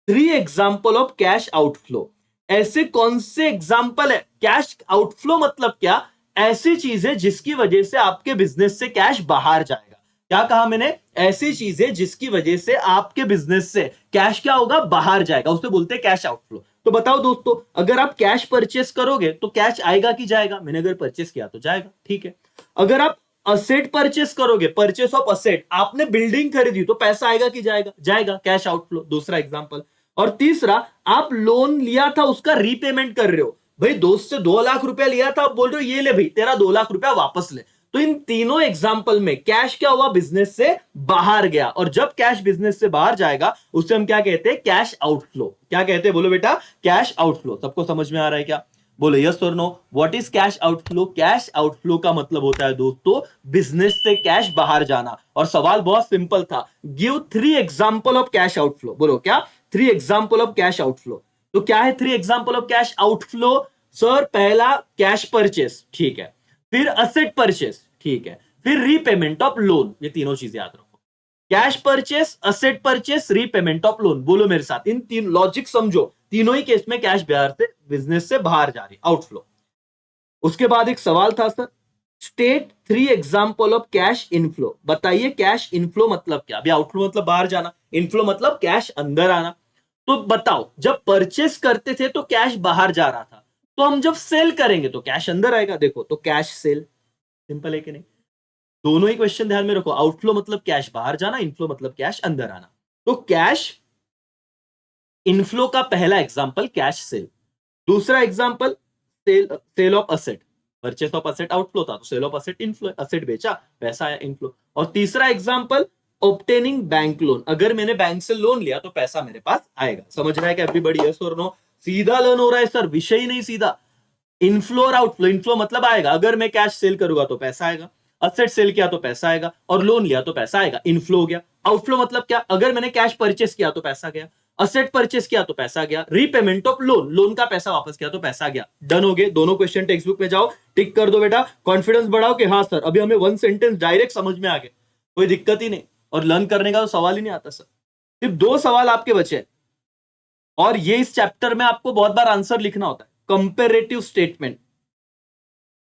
3 example of cash outflow. ऐसे कौन से एग्जाम्पल है, कैश आउटफ्लो मतलब क्या, ऐसी चीजें जिसकी वजह से आपके बिजनेस से कैश बाहर जाएगा। क्या कहा मैंने, ऐसी चीजें जिसकी वजह से आपके बिजनेस से कैश क्या होगा, बाहर जाएगा, उसे बोलते हैं कैश आउटफ्लो। तो बताओ दोस्तों, अगर आप कैश परचेस करोगे तो कैश आएगा कि जाएगा, मैंने अगर परचेस किया तो जाएगा, ठीक है। अगर आप असेट परचेस करोगे, परचेस ऑफ असेट, आपने बिल्डिंग खरीदी तो पैसा आएगा कि जाएगा, जाएगा, कैश आउटफ्लो, दूसरा एग्जांपल। और तीसरा, आप लोन लिया था उसका रीपेमेंट कर रहे हो, भाई दोस्त से 2 लाख रुपया लिया था, आप बोल रहे हो ये ले भाई तेरा 2 लाख रुपया वापस ले। तो इन तीनों एग्जाम्पल में कैश क्या हुआ, बिजनेस से बाहर गया, और जब कैश बिजनेस से बाहर जाएगा उसे हम क्या कहते हैं, कैश आउटफ्लो। क्या कहते हैं बोलो बेटा, कैश आउटफ्लो। सबको समझ में आ रहा है क्या, बोलो यस और no. What is cash outflow, cash outflow का मतलब होता है दोस्तों बिजनेस से कैश बाहर जाना। और सवाल बहुत सिंपल था, give 3 example of cash outflow. बोलो क्या, 3 एग्जांपल ऑफ कैश आउटफ्लो। तो क्या है 3 example of cash outflow sir, पहला कैश परचेस, ठीक है, फिर असेट परचेस, ठीक है, फिर रीपेमेंट ऑफ लोन। ये तीनों चीज याद रखो, cash purchase, asset purchase, repayment of loan. बोलो मेरे साथ, इन तीन लॉजिक समझो, तीनों ही केस में कैश बाहर से, बिजनेस से बाहर जा रही, आउटफ्लो। उसके बाद एक सवाल था sir, state 3 example of cash inflow. बताइए कैश इनफ्लो मतलब क्या, अभी आउटफ्लो मतलब बाहर जाना, इनफ्लो मतलब कैश अंदर आना। तो बताओ, जब परचेस करते थे तो कैश बाहर जा रहा था, तो हम जब सेल करेंगे तो कैश अंदर आएगा। देखो तो कैश सेल, सिंपल है कि नहीं। दोनों ही क्वेश्चन ध्यान में रखो, आउटफ्लो मतलब कैश बाहर जाना, इनफ्लो मतलब कैश अंदर आना। तो कैश इनफ्लो का पहला एग्जांपल कैश सेल, दूसरा example sale of asset, purchase of asset outflow था तो sale of asset inflow, asset बेचा पैसा आया इनफ्लो। और तीसरा एग्जांपल ऑब्टेनिंग बैंक लोन, अगर मैंने बैंक से लोन लिया तो पैसा मेरे पास आएगा। समझ रहा है कि एवरीबॉडी, यस और नो। सीधा लर्न हो रहा है सर, विषय ही नहीं सीधा। इनफ्लो और आउटफ्लो, इनफ्लो मतलब आएगा, अगर मैं कैश सेल करूंगा तो पैसा आएगा, असेट सेल किया तो पैसा आएगा, और लोन लिया तो पैसा आएगा, इनफ्लो हो गया। आउटफ्लो मतलब क्या, अगर मैंने कैश परचेस किया तो पैसा गया, असेट परचेस किया तो पैसा गया, रीपेमेंट ऑफ लोन, लोन का पैसा वापस किया तो पैसा गया। डन हो गए दोनों क्वेश्चन, टेक्स्ट बुक में जाओ टिक कर दो बेटा, कॉन्फिडेंस बढ़ाओ कि हाँ सर अभी हमें वन सेंटेंस डायरेक्ट समझ में आ गए, कोई दिक्कत ही नहीं, और लर्न करने का तो सवाल ही नहीं आता सर। सिर्फ 2 सवाल आपके बचे, और ये इस चैप्टर में आपको बहुत बार आंसर लिखना होता है। Comparative statement,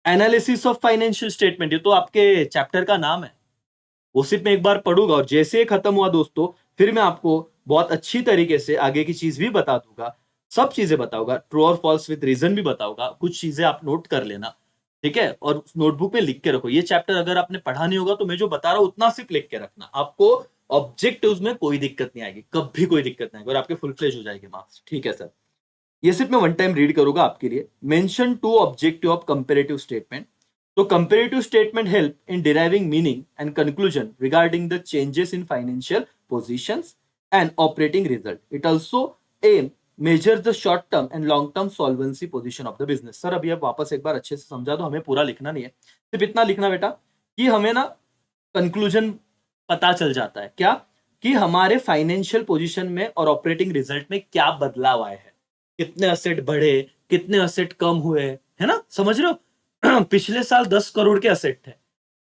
analysis of financial statement, ये तो आपके चैप्टर का नाम है, वो सिर्फ मैं एक बार पढ़ूंगा, और जैसे खत्म हुआ दोस्तों फिर मैं आपको बहुत अच्छी तरीके से आगे की चीज भी बता दूंगा, सब चीजें बताऊंगा, ट्रू और फॉल्स विद रीजन भी बताऊंगा, कुछ चीजें आप नोट कर लेना, ठीक है, और नोटबुक में लिख के रखो। ये चैप्टर अगर आपने पढ़ा नहीं होगा तो मैं जो बता रहा हूं उतना सिर्फ लिख के रखना, आपको ऑब्जेक्टिव्स में कोई दिक्कत नहीं आएगी, कभी कोई दिक्कत नहीं आएगी, और आपके फुल फ्लेज हो जाएंगे मार्क्स, ठीक है सर। ये सिर्फ मैं वन टाइम रीड करूंगा आपके लिए। Mention 2 objective of comparative statement. तो comparative statement help in deriving meaning and conclusion regarding the changes in financial positions and operating result. It also aim measure the short term and long term solvency position of the business. Sir अभी आप वापस एक बार अच्छे से समझा दो, हमें पूरा लिखना नहीं है, सिर्फ इतना लिखना बेटा कि हमें ना कंक्लूजन पता चल जाता है क्या, कि हमारे फाइनेंशियल पोजीशन में और ऑपरेटिंग रिजल्ट में क्या बदलाव आए हैं, कितने असेट बढ़े, कितने असेट कम हुए, है ना, समझ रहे हो। पिछले साल 10 करोड़ के असेट थे,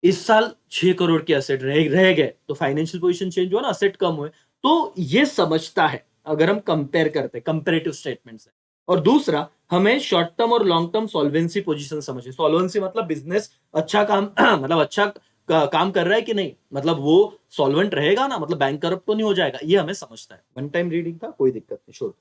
इस साल 6 करोड़ के असेट रह गए, तो फाइनेंशियल पोजीशन चेंज हुआ ना, असेट कम हुए, तो ये समझता है अगर हम कंपेयर करते कंपेरेटिव स्टेटमेंट से। और दूसरा, हमें शॉर्ट टर्म और लॉन्ग टर्म सॉल्वेंसी पोजीशन समझे। सॉल्वेंसी मतलब बिजनेस अच्छा काम मतलब अच्छा काम कर रहा है कि नहीं, मतलब वो सॉल्वेंट रहेगा ना, मतलब बैंक करप्ट तो नहीं हो जाएगा, ये हमें समझता है। वन टाइम रीडिंग था, कोई दिक्कत नहीं, श्योर।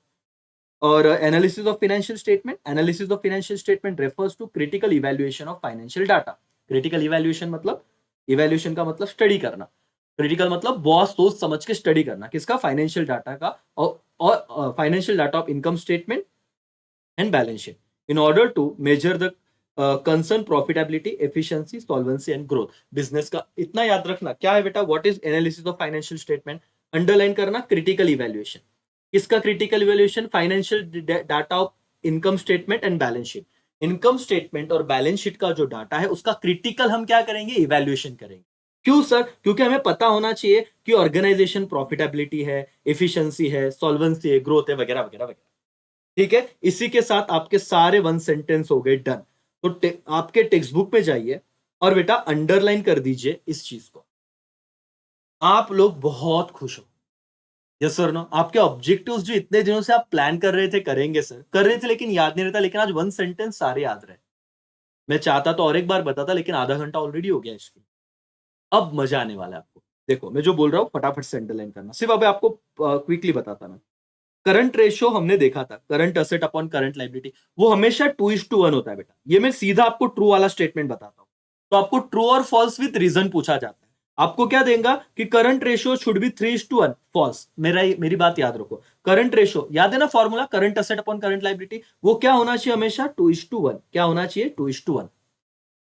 और analysis of financial statement, analysis of financial statement refers to critical evaluation of financial data. Critical evaluation मतलब, इवैल्यूएशन का मतलब स्टडी करना, क्रिटिकल मतलब बहुत सोच समझ के स्टडी करना, किसका, फाइनेंशियल डाटा का, और financial data of income statement and balance sheet in order to measure the concern profitability, efficiency, solvency and growth. Business का इतना याद रखना क्या है बेटा, what is analysis of financial statement, underline करना क्रिटिकल इवैल्यूएशन। किसका critical evaluation, financial data of income statement and balance sheet. Income statement और बैलेंस शीट का जो डाटा है उसका क्रिटिकल हम क्या करेंगे, इवैल्यूएशन करेंगे। क्यों सर, क्योंकि हमें पता होना चाहिए कि ऑर्गेनाइजेशन प्रॉफिटेबिलिटी है, एफिशिएंसी है, सॉल्वेंसी है, ग्रोथ है, वगैरह वगैरह वगैरह, ठीक है। इसी के साथ आपके सारे वन सेंटेंस हो गए डन। तो आपके टेक्स्ट बुक में जाइए और बेटा अंडरलाइन कर दीजिए इस चीज को, आप लोग बहुत खुश हो। यस सर नो, आपके ऑब्जेक्टिव्स जो इतने दिनों से आप प्लान कर रहे थे, करेंगे सर, कर रहे थे लेकिन याद नहीं रहता, लेकिन आज वन सेंटेंस सारे याद रहे। मैं चाहता तो और एक बार बताता, लेकिन आधा घंटा ऑलरेडी हो गया इसकी, अब मजा आने वाला है आपको। देखो मैं जो बोल रहा हूँ फटाफट से अंडरलाइन करना, सिर्फ अब आपको क्विकली बताता मैं। करंट रेशियो हमने देखा था, current asset upon current liability, वो हमेशा 2:1 होता है बेटा। ये मैं सीधा आपको ट्रू वाला स्टेटमेंट बताता हूं। तो आपको ट्रू और फॉल्स विद रीजन पूछा जाता है, आपको क्या देगा कि current ratio should be 3:1, false. मेरी बात याद रखो, करंट रेशियो याद है ना, formula current asset upon current liability, वो क्या होना चाहिए हमेशा 2:1, क्या होना चाहिए 2:1।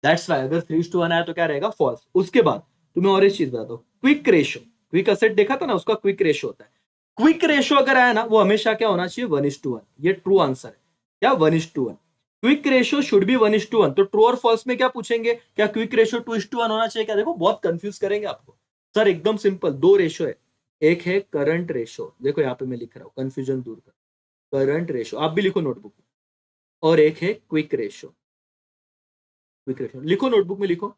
दैट्स वाई अगर 3:1 आया तो क्या रहेगा, फॉल्स। उसके बाद तुम्हें और एक चीज बताता हूं, क्विक रेशियो, क्विक असेट देखा था ना, उसका क्विक रेशियो होता है। क्विक रेशियो अगर आया ना, वो हमेशा क्या होना चाहिए 1:1, ये ट्रू आंसर है, क्या 1:1। Quick ratio should B 1:1। तो ट्रू और फॉल्स में क्या पूछेंगे, क्या क्विक रेशियो 2:1 होना चाहिए क्या, देखो बहुत कंफ्यूज करेंगे आपको। सर एकदम सिंपल, 2 रेशियो है, एक है करंट रेशियो, देखो यहाँ पे मैं लिख रहा हूं कंफ्यूजन दूर कर, करंट रेशियो आप भी लिखो नोटबुक में, और एक है क्विक रेशियो। क्विक रेशियो लिखो नोटबुक में, लिखो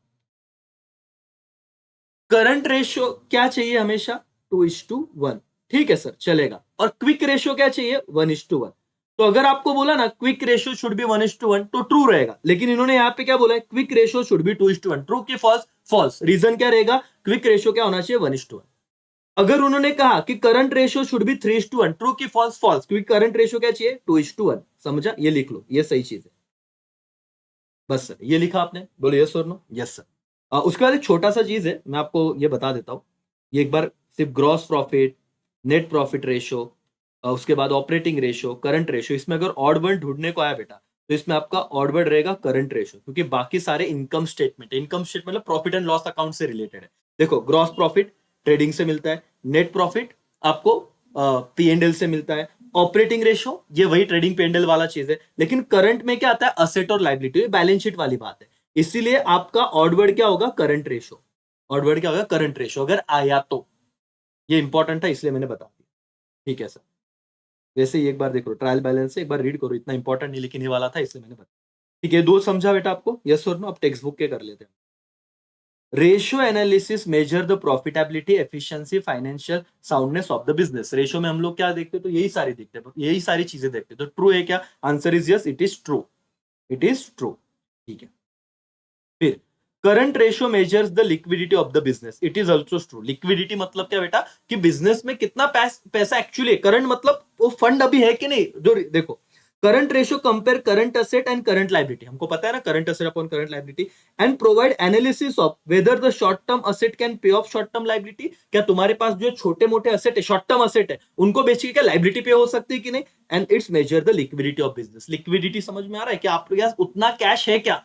करंट रेशियो क्या चाहिए हमेशा 2:1, ठीक है सर चलेगा। और क्विक रेशियो क्या चाहिए 1:1। तो अगर आपको बोला ना क्विक रेशियो शुड बी 1:1 तो ट्रू रहेगा, लेकिन इन्होंने यहाँ पे क्या बोला है, quick ratio should B 2:1, true की फॉल्स, फॉल्स। रीजन क्या रहेगा, क्विक रेशियो क्या होना चाहिए 1:1। अगर उन्होंने कहा कि current ratio should be 3:1, true की फॉल्स, फॉल्स, क्योंकि करंट रेशियो क्या चाहिए 2:1, समझा, ये लिख लो, ये सही चीज है। बस सर ये लिखा आपने, बोलो यस और नो, यस सर। उसके बाद एक छोटा सा चीज है, मैं आपको ये बता देता हूँ, ये एक बार सिर्फ gross profit, net profit ratio, उसके बाद ऑपरेटिंग रेशियो, करंट रेशियो, इसमें अगर ऑड वर्ड ढूंढने को आया बेटा तो इसमें आपका ऑड वर्ड रहेगा करंट रेशियो, क्योंकि बाकी सारे इनकम स्टेटमेंट, इनकम स्टेटमेंट मतलब प्रॉफिट एंड लॉस अकाउंट से रिलेटेड है। देखो ग्रॉस प्रॉफिट ट्रेडिंग से मिलता है, नेट प्रॉफिट आपको P&L से मिलता है, ऑपरेटिंग रेशो, ये वही ट्रेडिंग पेंडल वाला चीज है, लेकिन करंट में क्या आता है, असेट और लाइबिलिटी, बैलेंस शीट वाली बात है। इसीलिए आपका ऑड वर्ड क्या होगा, करंट रेशो। ऑड वर्ड क्या होगा, करंट रेशो, अगर आया तो। ये इंपॉर्टेंट था इसलिए मैंने बता दिया, ठीक है सर। वैसे ही एक बार देखो, ट्रायल बैलेंस से एक बार रीड करो, इतना इंपॉर्टेंट नहीं, लेकिन ये वाला था इसलिए मैंने बताया। ठीक है, दो समझा बेटा आपको, यस और नो। अब टेक्स्ट बुक के कर लेते हैं। Ratio analysis measure the profitability, efficiency, financial soundness of the business. Ratio में हम लोग क्या देखते हैं, तो यही सारी देखते हैं, यही सारी चीजें देखते हैं। तो ट्रू है क्या, answer is yes, it is true, it is true. ठीक है, फिर current ratio measures the liquidity of the business, it is also true. Liquidity मतलब क्या बेटा, कि बिजनेस में कितना पैसा एक्चुअली, करंट मतलब वो फंड अभी है कि नहीं। जो देखो, current ratio compare current asset and current liability, हमको पता है ना, current asset upon current liability, and provide analysis of whether the short term asset can pay of short term liability. क्या तुम्हारे पास जो छोटे मोटे असेट है, शॉर्ट टर्म असेट है, उनको बेच के क्या लाइबिलिटी पे हो सकती है कि नहीं। And it's measure the liquidity of business. Liquidity समझ में आ रहा है कि आपके पास उतना कैश है क्या,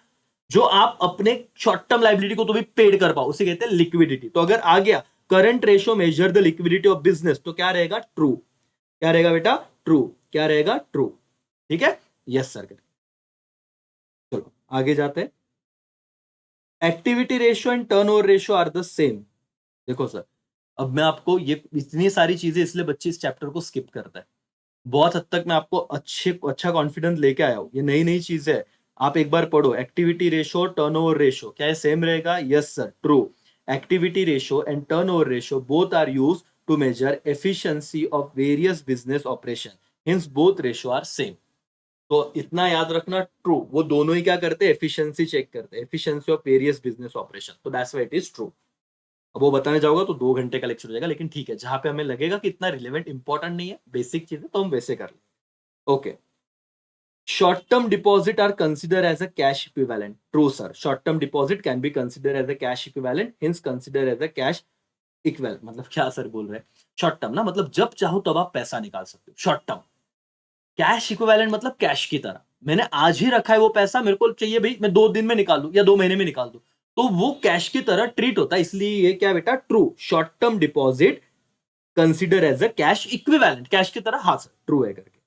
जो आप अपने शॉर्ट टर्म लाइबिलिटी को तो भी पेड कर पाओ, उसे कहते हैं लिक्विडिटी। तो अगर आ गया current ratio measure the liquidity of business, तो क्या रहेगा, ट्रू। क्या रहेगा बेटा, ट्रू। क्या रहेगा, ट्रू। ठीक है, यस सर। चलो आगे जाते हैं। Activity ratio and turnover ratio are the same. देखो सर, अब मैं आपको ये इतनी सारी चीजें, इसलिए बच्चे इस चैप्टर को स्किप करता है। बहुत हद तक मैं आपको अच्छा कॉन्फिडेंस लेके आया हूं, ये नई नई चीजें है। आप एक बार पढ़ो, एक्टिविटी रेशो, टर्नओवर रेशो, क्या ये सेम रहेगा, yes sir, true. Activity ratio and turnover ratio both are used to measure efficiency of various business operation, hence both ratio are same. तो इतना याद रखना, ट्रू, वो दोनों ही क्या करते हैं, एफिशिएंसी चेक करते हैं, efficiency of various business operation. तो that's why it is true. अब वो बताने जाओगा तो 2 घंटे का लेक्चर हो जाएगा, लेकिन ठीक है, जहां पे हमें लगेगा कि इतना रिलेवेंट इंपॉर्टेंट नहीं है, बेसिक चीज है, तो हम वैसे कर लेंगे। Okay, short term deposit are consider as a cash equivalent. True sir, short term deposit can be consider as a cash equivalent, hence consider as a cash equal. मतलब क्या सर बोल रहे हैं, शॉर्ट टर्म ना, मतलब जब चाहो तब आप पैसा निकाल सकते हो, शॉर्ट टर्म। कैश इक्विवेलेंट मतलब कैश की तरह, मैंने आज ही रखा है वो पैसा, मेरे को चाहिए भाई, मैं 2 दिन में निकाल दूं या 2 महीने में निकाल दूं, तो वो कैश की तरह ट्रीट होता है। इसलिए ये क्या बेटा, true. Short term deposit consider as a cash equivalent, cash की तरह, हाँ सर, ट्रू है करके।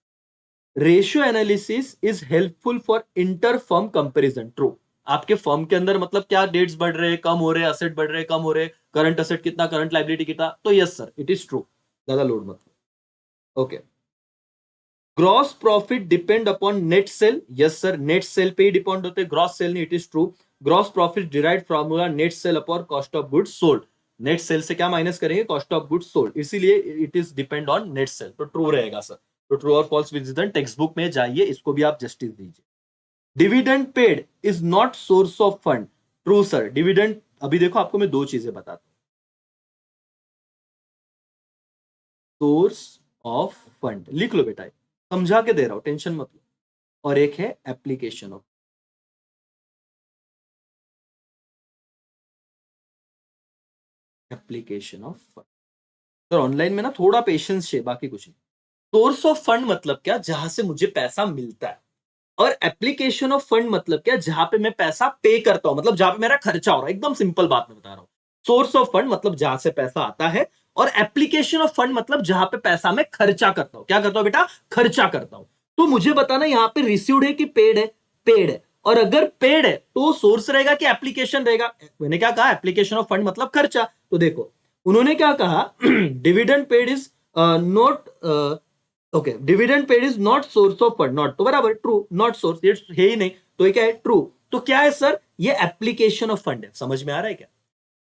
Ratio analysis is helpful for inter firm comparison. True. आपके फर्म के अंदर मतलब क्या, डेट्स बढ़ रहे, कम हो रहे, असेट बढ़ रहे, कम हो रहे, करंट असेट कितना, करंट लाइबिलिटी कितना, तो yes sir, it is true. ज्यादा लोड मत। Okay, gross profit depend upon net cell, yes sir, net cell पे ही डिपेंड होते हैं, ग्रॉस सेल नहीं, it is true. Gross profit derive formula net sale upon cost of goods sold. Net cell से क्या minus करेंगे, cost of goods sold, इसीलिए it is depend on net cell, तो true रहेगा sir. तो true और false visit text book में जाइए, इसको भी आप जस्टिस दीजिए। Dividend paid is not source of fund. True sir, dividend, अभी देखो आपको मैं दो चीजें बताता हूं, सोर्स ऑफ फंड लिख लो बेटा, समझा के दे रहा हूं, टेंशन मत लो। और एक है application of, application of fund. Sir online में ना थोड़ा पेशेंस चाहिए, बाकी कुछ नहीं। सोर्स ऑफ फंड मतलब क्या, जहां से मुझे पैसा मिलता है। और एप्लीकेशन ऑफ फंड मतलब क्या, जहां पे मैं पैसा पे करता हूं, मतलब जहां पे मेरा खर्चा हो रहा है। एकदम सिंपल बात मैं बता रहा हूं। सोर्स ऑफ फंड मतलब जहां से पैसा आता है, और एप्लीकेशन ऑफ फंड मतलब जहां पे पैसा मैं खर्चा करता हूं। क्या करता हूं बेटा, खर्चा करता हूं। तो मुझे बताना यहां पे रिसीव्ड है कि पेड है, पेड है। और अगर पेड है तो सोर्स रहेगा कि एप्लीकेशन रहेगा। मैंने क्या कहा, एप्लीकेशन ऑफ फंड मतलब खर्चा। तो देखो उन्होंने क्या कहा, dividend paid is not, okay, dividend paid is not source of fund, not तो बराबर, ट्रू, नॉट सोर्स, ये है ही नहीं, तो ये क्या है, ट्रू। तो क्या है सर, ये एप्लीकेशन ऑफ फंड है। समझ में आ रहा है क्या,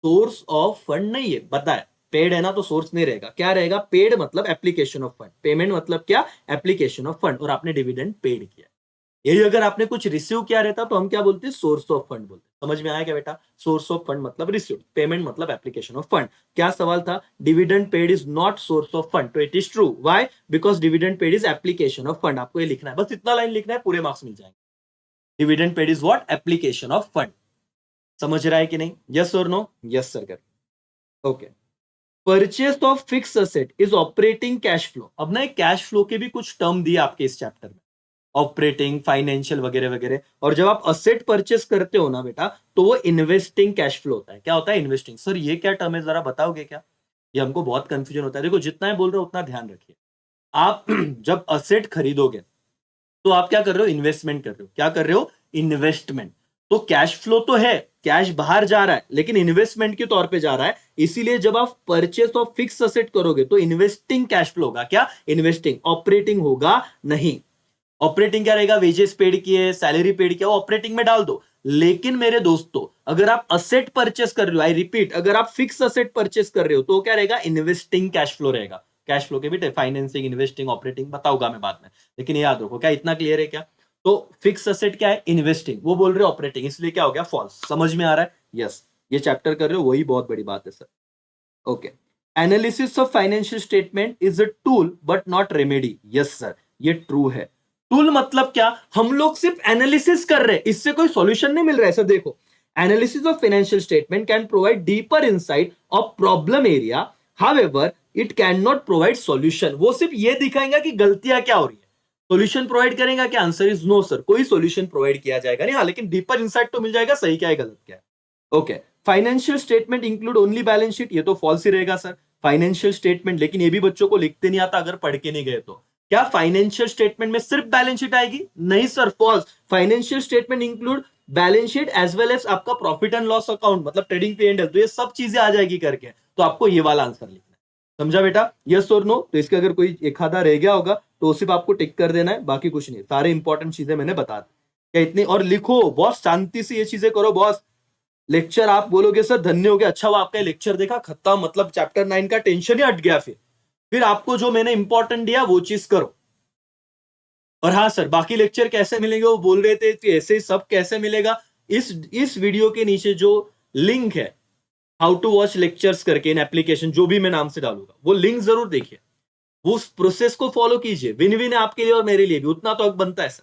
सोर्स ऑफ फंड नहीं है, बताए। पेड है ना तो सोर्स नहीं रहेगा, क्या रहेगा, पेड मतलब एप्लीकेशन ऑफ फंड, पेमेंट मतलब क्या, एप्लीकेशन ऑफ फंड, और आपने डिविडेंड पेड किया। यही अगर आपने कुछ रिसीव किया रहता तो हम क्या बोलते हैं, सोर्स ऑफ फंड बोलते। समझ में आया क्या बेटा, सोर्स ऑफ फंड मतलब रिसीव, पेमेंट मतलब एप्लीकेशन ऑफ फंड। क्या सवाल था, dividend paid is not source of fund, तो it is true. Why, because dividend paid is application of fund. आपको ये लिखना है, बस इतना लाइन लिखना है, पूरे मार्क्स मिल जाएंगे। Dividend paid is what, application of fund. समझ रहा है कि नहीं, यस और नो, यस सर कर। Okay, purchase of fix asset is operating cash flow. अब ना कैश फ्लो के भी कुछ टर्म दिए आपके इस चैप्टर में, ऑपरेटिंग, फाइनेंशियल वगैरह वगैरह। और जब आप असेट परचेस करते हो ना बेटा, तो वो इन्वेस्टिंग कैश फ्लो होता है। क्या होता है, इन्वेस्टिंग। सर ये क्या टर्म है, जरा बताओगे क्या, ये हमको बहुत कंफ्यूजन होता है। देखो जितना मैं बोल रहा हूं उतना ध्यान रखिए। आप जब असेट खरीदोगे तो आप क्या कर रहे हो, इन्वेस्टमेंट कर रहे हो। क्या कर रहे हो, इन्वेस्टमेंट। तो कैश फ्लो तो है, कैश बाहर जा रहा है, लेकिन इन्वेस्टमेंट के तौर पे जा रहा है। इसीलिए जब आप परचेस ऑफ फिक्स असेट करोगे तो इन्वेस्टिंग कैश फ्लो होगा। क्या, इन्वेस्टिंग, ऑपरेटिंग होगा नहीं। ऑपरेटिंग क्या रहेगा, वेजेस पेड किए, सैलरी पेड किया, वो ऑपरेटिंग में डाल दो। लेकिन मेरे दोस्तों, अगर आप असेट परचेस कर रहे हो, आई रिपीट, अगर आप फिक्स असेट परचेस कर रहे हो तो क्या रहेगा, इन्वेस्टिंग कैश फ्लो रहेगा। कैश फ्लो के बेटे फाइनेंसिंग, इन्वेस्टिंग, ऑपरेटिंग बताऊंगा मैं बाद में, लेकिन ये याद रखो। क्या इतना क्लियर है क्या? तो फिक्स असेट क्या है, इन्वेस्टिंग, वो बोल रहे हो ऑपरेटिंग, इसलिए क्या हो गया, फॉल्स। समझ में आ रहा है? यस, ये चैप्टर कर रहे हो, वही बहुत बड़ी बात है sir. Okay, analysis of financial statement is a tool but not remedy. Yes sir, ये ट्रू है। टूल मतलब क्या, हम लोग सिर्फ एनालिसिस कर रहे हैं, इससे कोई सॉल्यूशन नहीं मिल रहा है सर। देखो, analysis of financial statement can provide deeper insight of problem area, however it can not provide solution. वो सिर्फ ये दिखाएगा कि गलतियां क्या हो रही है। सॉल्यूशन प्रोवाइड करेगा क्या? आंसर इज नो सर, कोई सॉल्यूशन प्रोवाइड किया जाएगा नहीं। हाँ, लेकिन डीपर इंसाइट तो मिल जाएगा, सही क्या है गलत क्या है। Okay, financial statement include only balance sheet, ये तो फॉल्स ही रहेगा सर। फाइनेंशियल स्टेटमेंट, लेकिन ये भी बच्चों को लिखते नहीं आता अगर पढ़ के नहीं गए तो। क्या फाइनेंशियल स्टेटमेंट में सिर्फ बैलेंस शीट आएगी? नहीं sir, false. Financial statement include balance sheet as well as आपका प्रॉफिट एंड लॉस अकाउंट, मतलब ट्रेडिंग पे एंड, तो ये सब चीजें आ जाएगी करके। तो आपको ये वाला आंसर लिखना है, समझा बेटा? यस और नो? तो इसके अगर कोई एक आधा रह गया होगा तो सिर्फ आपको टिक कर देना है, बाकी कुछ नहीं। सारे इंपॉर्टेंट चीजें मैंने बता दी। क्या इतनी, और लिखो बॉस, शांति से ये चीजें करो बॉस। लेक्चर आप बोलोगे सर धन्य हो गया, अच्छा वो आपका लेक्चर देखा, खत्म, मतलब चैप्टर 9 का टेंशन ही हट गया। फिर आपको जो मैंने इंपॉर्टेंट दिया वो चीज करो। और हाँ सर, बाकी लेक्चर कैसे मिलेंगे वो बोल रहे थे, तो ऐसे ही सब कैसे मिलेगा, इस वीडियो के नीचे जो लिंक है, हाउ टू वॉच लेक्चर्स करके इन एप्लीकेशन, जो भी मैं नाम से डालूंगा, वो लिंक जरूर देखिए। वो उस प्रोसेस को फॉलो कीजिए। विन विन है आपके लिए और मेरे लिए भी, उतना तो हक बनता है सर,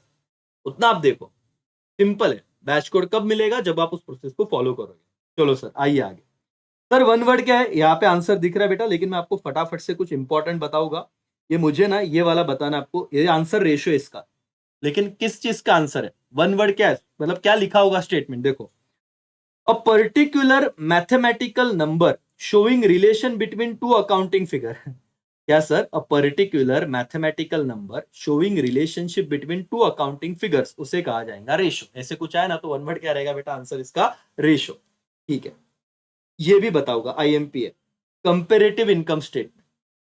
उतना आप देखो। सिंपल है। बैच कोड कब मिलेगा? जब आप उस प्रोसेस को फॉलो करोगे। चलो सर, आइए आगे। सर वन वर्ड क्या है, यहाँ पे आंसर दिख रहा है बेटा, लेकिन मैं आपको फटाफट से कुछ इंपॉर्टेंट बताऊंगा। ये मुझे ना ये वाला बताना आपको, ये आंसर रेशियो इसका, लेकिन किस चीज का आंसर है? वन वर्ड क्या है, मतलब क्या लिखा होगा स्टेटमेंट, देखो। A particular mathematical number showing relation between two accounting figure. क्या sir? A particular mathematical number showing relationship between two accounting figures, उसे कहा जाएगा रेशो। ऐसे कुछ आया ना तो वन वर्ड क्या रहेगा बेटा, आंसर इसका रेशो। ठीक है, ये भी बताऊंगा, आईएमपी है। कंपेरेटिव इनकम स्टेटमेंट,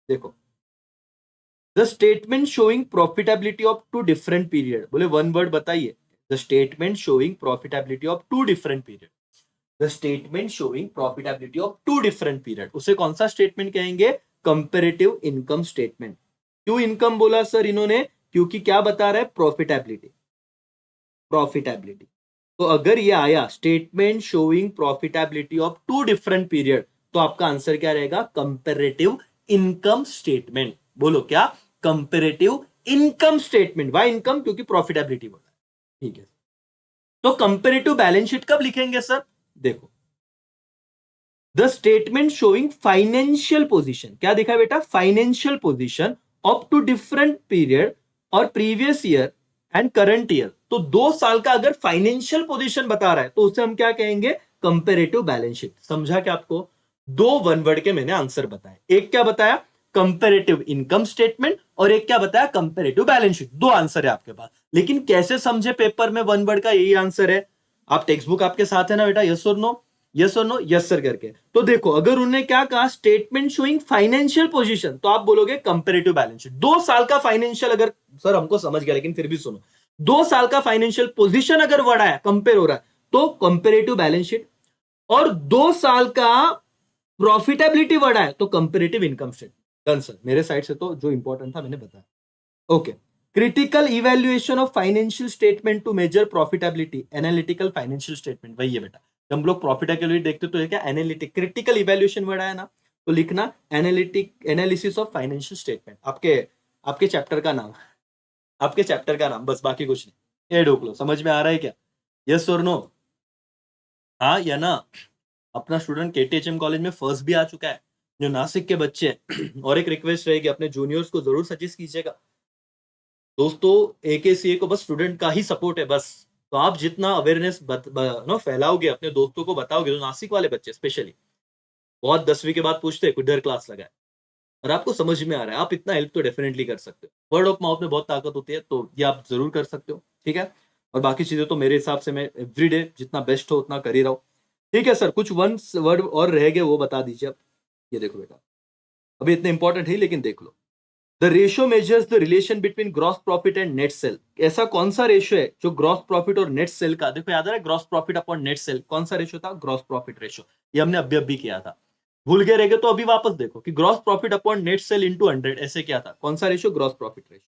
देखो, the statement showing profitability of two different period, बोले वन वर्ड बताइए। The statement showing profitability of two different period, the statement showing profitability of two different period, उसे कौन सा स्टेटमेंट कहेंगे? Comparative income statement. क्यों income बोला sir इन्होंने? क्योंकि क्या बता रहा है, प्रॉफिटेबिलिटी। प्रॉफिटेबिलिटी, तो अगर ये आया statement showing profitability of two different period, तो आपका आंसर क्या रहेगा, कंपेरेटिव इनकम स्टेटमेंट। बोलो क्या, comparative income statement. Why income? क्योंकि प्रॉफिटेबिलिटी बोला है। ठीक है, तो कंपेरेटिव बैलेंस शीट कब लिखेंगे सर? देखो, the statement showing financial position, क्या दिखा बेटा, financial position up to different period और previous year and current year. तो 2 साल का अगर फाइनेंशियल पोजीशन बता रहा है तो उसे हम क्या कहेंगे, कंपेरेटिव बैलेंस शीट। समझा क्या आपको? 2 वन वर्ड के मैंने आंसर बताए, एक क्या बताया, कंपेरेटिव इनकम स्टेटमेंट, और एक क्या बताया, कंपेरेटिव बैलेंस शीट। 2 आंसर है आपके पास, लेकिन कैसे समझे पेपर में वन वर्ड का यही आंसर है। आप टेक्स्ट बुक आपके साथ है ना बेटा, यस और नो? यस और नो? यस सर करके। तो देखो, अगर उन्होंने क्या कहा, स्टेटमेंट शोइंग फाइनेंशियल पोजीशन, तो आप बोलोगे कंपेरेटिव बैलेंस शीट। 2 साल का फाइनेंशियल, अगर सर हमको समझ गया, लेकिन फिर भी सुनो, 2 साल का फाइनेंशियल पोजीशन अगर बढ़ा है, कंपेयर हो रहा है, तो कंपेरेटिव बैलेंस शीट। और 2 साल का प्रॉफिटेबिलिटी बढ़ा है तो comparative income statement. Done sir, मेरे साइड से तो जो इंपॉर्टेंट था मैंने बताया। Okay, critical evaluation of financial statement to measure profitability, analytical financial statement, वही है बेटा। जब हम लोग प्रॉफिटेबिलिटी देखते तो क्या, एनालिटिक, क्रिटिकल इवेल्युएशन वर्ड आया ना, तो लिखना analytic, analysis of financial statement. आपके आपके चैप्टर का नाम, आपके चैप्टर का नाम, बस, बाकी कुछ नहीं। ये ढोक लो, समझ में आ रहा है क्या? यस और नो? हाँ या ना? अपना स्टूडेंट केटीएचएम कॉलेज में फर्स्ट भी आ चुका है, जो नासिक के बच्चे हैं। और एक रिक्वेस्ट रहेगी, अपने जूनियर्स को जरूर सजेस्ट कीजिएगा दोस्तों। एकेसीए को बस स्टूडेंट का ही सपोर्ट है बस। तो आप जितना अवेयरनेस फैलाओगे, अपने दोस्तों को बताओगे, तो नासिक वाले बच्चे स्पेशली बहुत 10वीं के बाद पूछते हैं किधर क्लास लगा है, और आपको समझ में आ रहा है, आप इतना हेल्प तो डेफिनेटली कर सकते हो। वर्ड ऑफ माउथ में बहुत ताकत होती है, तो ये आप जरूर कर सकते हो, ठीक है। और बाकी चीजें तो मेरे हिसाब से मैं एवरीडे जितना बेस्ट हो उतना कर ही रहा हूँ, ठीक है सर। कुछ वन वर्ड और रह गए, वो बता दीजिए आप। ये देखो बेटा, अभी इतने इंपॉर्टेंट है लेकिन देख लो। The ratio measures the relation between gross profit and net sale. ऐसा कौन सा रेशियो है जो ग्रॉस प्रॉफिट और नेट सेल का, देखो याद आ रहा है, gross profit upon net sale कौन सा रेशियो था? Gross profit ratio. ये हमने अभी अभी किया था, भूल गए रहेंगे तो अभी वापस देखो कि gross profit upon net cell into 100 ऐसे क्या था, कौन सा रेशियो? ग्रॉस प्रॉफिट रेशियो,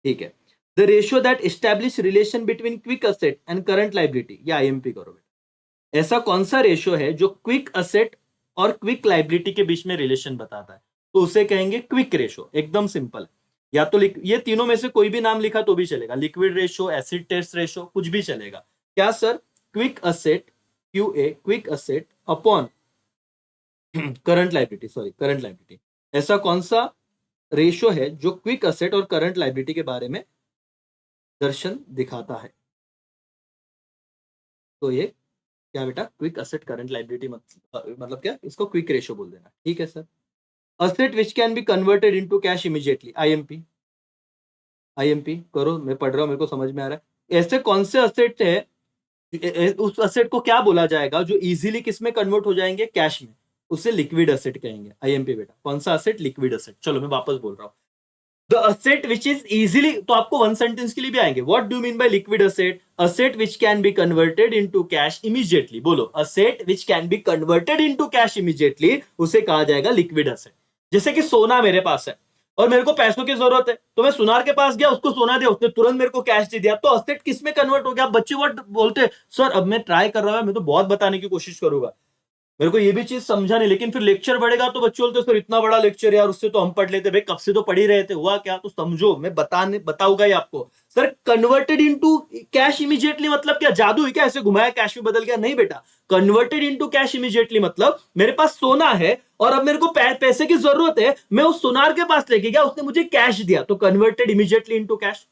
ठीक है। The ratio that establish relation between quick asset and current liability, या आईएमपी करो बेटा। ऐसा कौन सा रेशियो है जो क्विक असेट और क्विक लाइबिलिटी के बीच में रिलेशन बताता है? तो उसे कहेंगे क्विक रेशियो, एकदम सिंपल। या तो ये तीनों में से कोई भी नाम लिखा तो भी चलेगा, liquid ratio, acid test ratio, कुछ भी चलेगा। क्या sir? Quick asset, Q A, quick asset upon current liability, sorry current liability. ऐसा कौन सा रेशियो है जो क्विक असेट और करंट लाइबिलिटी के बारे में दर्शन दिखाता है? तो ये क्या बेटा? क्विक असेट करंट लाइबिलिटी मतलब क्या? इसको क्विक रेशियो बोल देना, ठीक है sir. Asset which can be converted into cash immediately, IMP. IMP करो, मैं पढ़ रहा हूं, मेरे को समझ में आ रहा है। ऐसे कौन से असेट है, उस असेट को क्या बोला जाएगा जो इजीली किस में कन्वर्ट हो जाएंगे? कैश में। उसे लिक्विड असेट कहेंगे, आईएमपी बेटा। कौन सा असेट? Liquid asset. चलो मैं वापस बोल रहा हूं। The asset which is easily, तो आपको वन सेंटेंस के लिए भी आएंगे। What do mean by liquid asset? Asset which can be converted into cash immediately. बोलो, asset which can be converted into cash immediately, उसे कहा जाएगा लिक्विड असेट। जैसे कि सोना मेरे पास है और मेरे को पैसों की जरूरत है, तो मैं सुनार के पास गया, उसको सोना दिया, उसने तुरंत मेरे को कैश दे दिया, तो असेट किस में कन्वर्ट हो गया? बच्चे वर्ड बोलते सर, अब मैं ट्राई कर रहा हूं, मैं तो बहुत बताने की कोशिश करूंगा, मेरे को ये भी चीज समझा नहीं, लेकिन फिर लेक्चर बढ़ेगा तो बच्चे बोलते सर इतना बड़ा लेक्चर यार, उससे तो हम पढ़ लेते। भाई कब से तो पढ़ ही रहे थे, हुआ क्या? तो समझो, मैं बताऊंगा ही आपको। Sir converted into cash immediately मतलब क्या? जादू है क्या? ऐसे घुमाया कैश में बदल गया? नहीं बेटा। कन्वर्टेड इनटू कैश इमीडिएटली मतलब मेरे पास सोना है और अब मेरे को पैसे की जरूरत है, मैं उस सोनार के पास लेके गया, उसने मुझे कैश दिया, तो कन्वर्टेड इमीडिएटली इनटू कैश।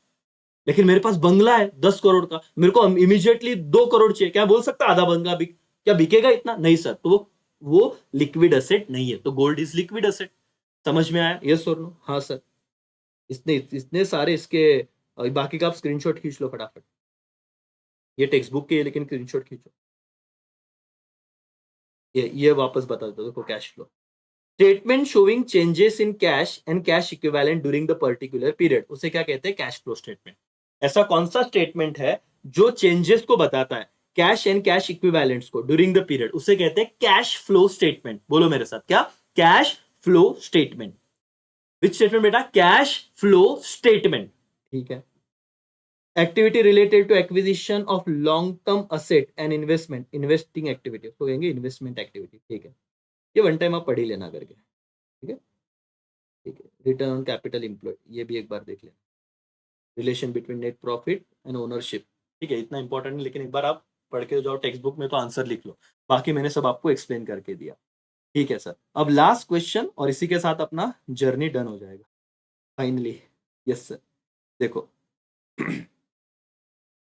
लेकिन मेरे पास बंगला है 10 करोड़ का, मेरे को इमीडिएटली 2 करोड़ चाहिए, क्या बोल सकता आधा बंगला भी क्या बिकेगा इतना? नहीं सर, तो वो लिक्विड असेट नहीं है। तो गोल्ड इज लिक्विड असेट। समझ में आया? यस और नो? हाँ सर। इतने इतने सारे इसके, बाकी का आप स्क्रीनशॉट खींच लो फटाफट। ये टेक्स्ट बुक के है लेकिन स्क्रीनशॉट खींचो। ये वापस बता दो, देखो cash flow statement showing changes in cash and cash equivalent during the particular period, उसे क्या कहते हैं? Cash flow statement. ऐसा कौन सा स्टेटमेंट है जो चेंजेस को बताता है, कैश एंड कैश इक्विवेलेंट्स को ड्यूरिंग द पीरियड? उसे कहते हैं कैश फ्लो स्टेटमेंट। बोलो मेरे साथ, क्या? Cash flow statement. Which statement बेटा? कैश फ्लो स्टेटमेंट, ठीक है। Activity related to acquisition of long term asset and investment, investing activity तो कहेंगे इन्वेस्टमेंट एक्टिविटी, ठीक है। ये वन टाइम आप पढ़ ही लेना करके, ठीक है। ठीक है, रिटर्न ऑन कैपिटल एम्प्लॉयड, ये भी एक बार देख लेना। Relation between net profit and ownership, ठीक है, इतना इंपॉर्टेंट नहीं, लेकिन एक बार आप पढ़ के जाओ टेक्स्ट बुक में तो आंसर लिख लो। बाकी मैंने सब आपको एक्सप्लेन करके दिया, ठीक है सर। अब लास्ट क्वेश्चन और इसी के साथ अपना जर्नी डन हो जाएगा फाइनली। यस सर, देखो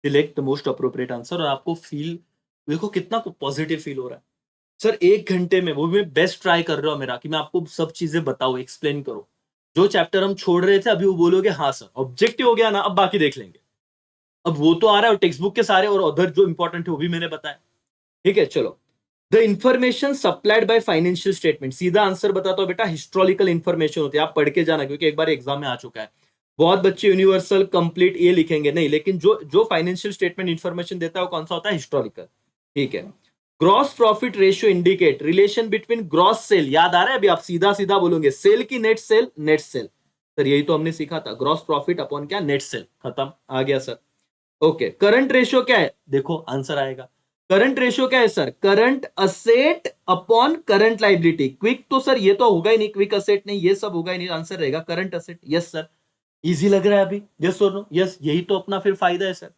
select the most appropriate answer, और आपको फील, देखो कितना पॉजिटिव फील हो रहा है सर। 1 घंटे में, वो भी बेस्ट ट्राई कर रहा हूं मेरा कि मैं आपको सब चीजें बताऊं, एक्सप्लेन करूं। जो चैप्टर हम छोड़ रहे थे अभी वो बोलोगे हाँ सर ऑब्जेक्टिव हो गया ना, अब बाकी देख लेंगे। अब वो तो आ रहा है, और टेक्स्ट बुक के सारे और अदर जो इंपॉर्टेंट है वो भी मैंने बताया, ठीक है। चलो, the information supplied by financial statement, सीधा आंसर बताता हूं बेटा, हिस्टोरिकल इंफॉर्मेशन होती है, आप पढ़ के जाना क्योंकि एक बार एग्जाम में आ चुका है। बहुत बच्चे यूनिवर्सल कंप्लीट ये लिखेंगे नहीं, लेकिन जो जो फाइनेंशियल स्टेटमेंट इंफॉर्मेशन देता है वो कौन सा होता है? हिस्टोरिकल, ठीक है। Gross profit ratio indicate relation between gross sale, याद आ रहा है? अभी आप सीधा सीधा बोलोगे सेल की net cell, net cell. Sir यही तो हमने सीखा था, ग्रॉस प्रॉफिट अपॉन क्या? नेट सेल, खत्म, आ गया सर। ओके, करंट रेशियो क्या है? देखो आंसर आएगा। करंट रेशियो क्या है sir? Current asset upon current liability. Quick तो सर ये तो होगा ही नहीं, क्विक असेट नहीं, ये सब होगा ही नहीं, आंसर रहेगा current asset. Yes sir, easy लग रहा है अभी? यस और नो? यस, यही तो अपना फिर फायदा है सर।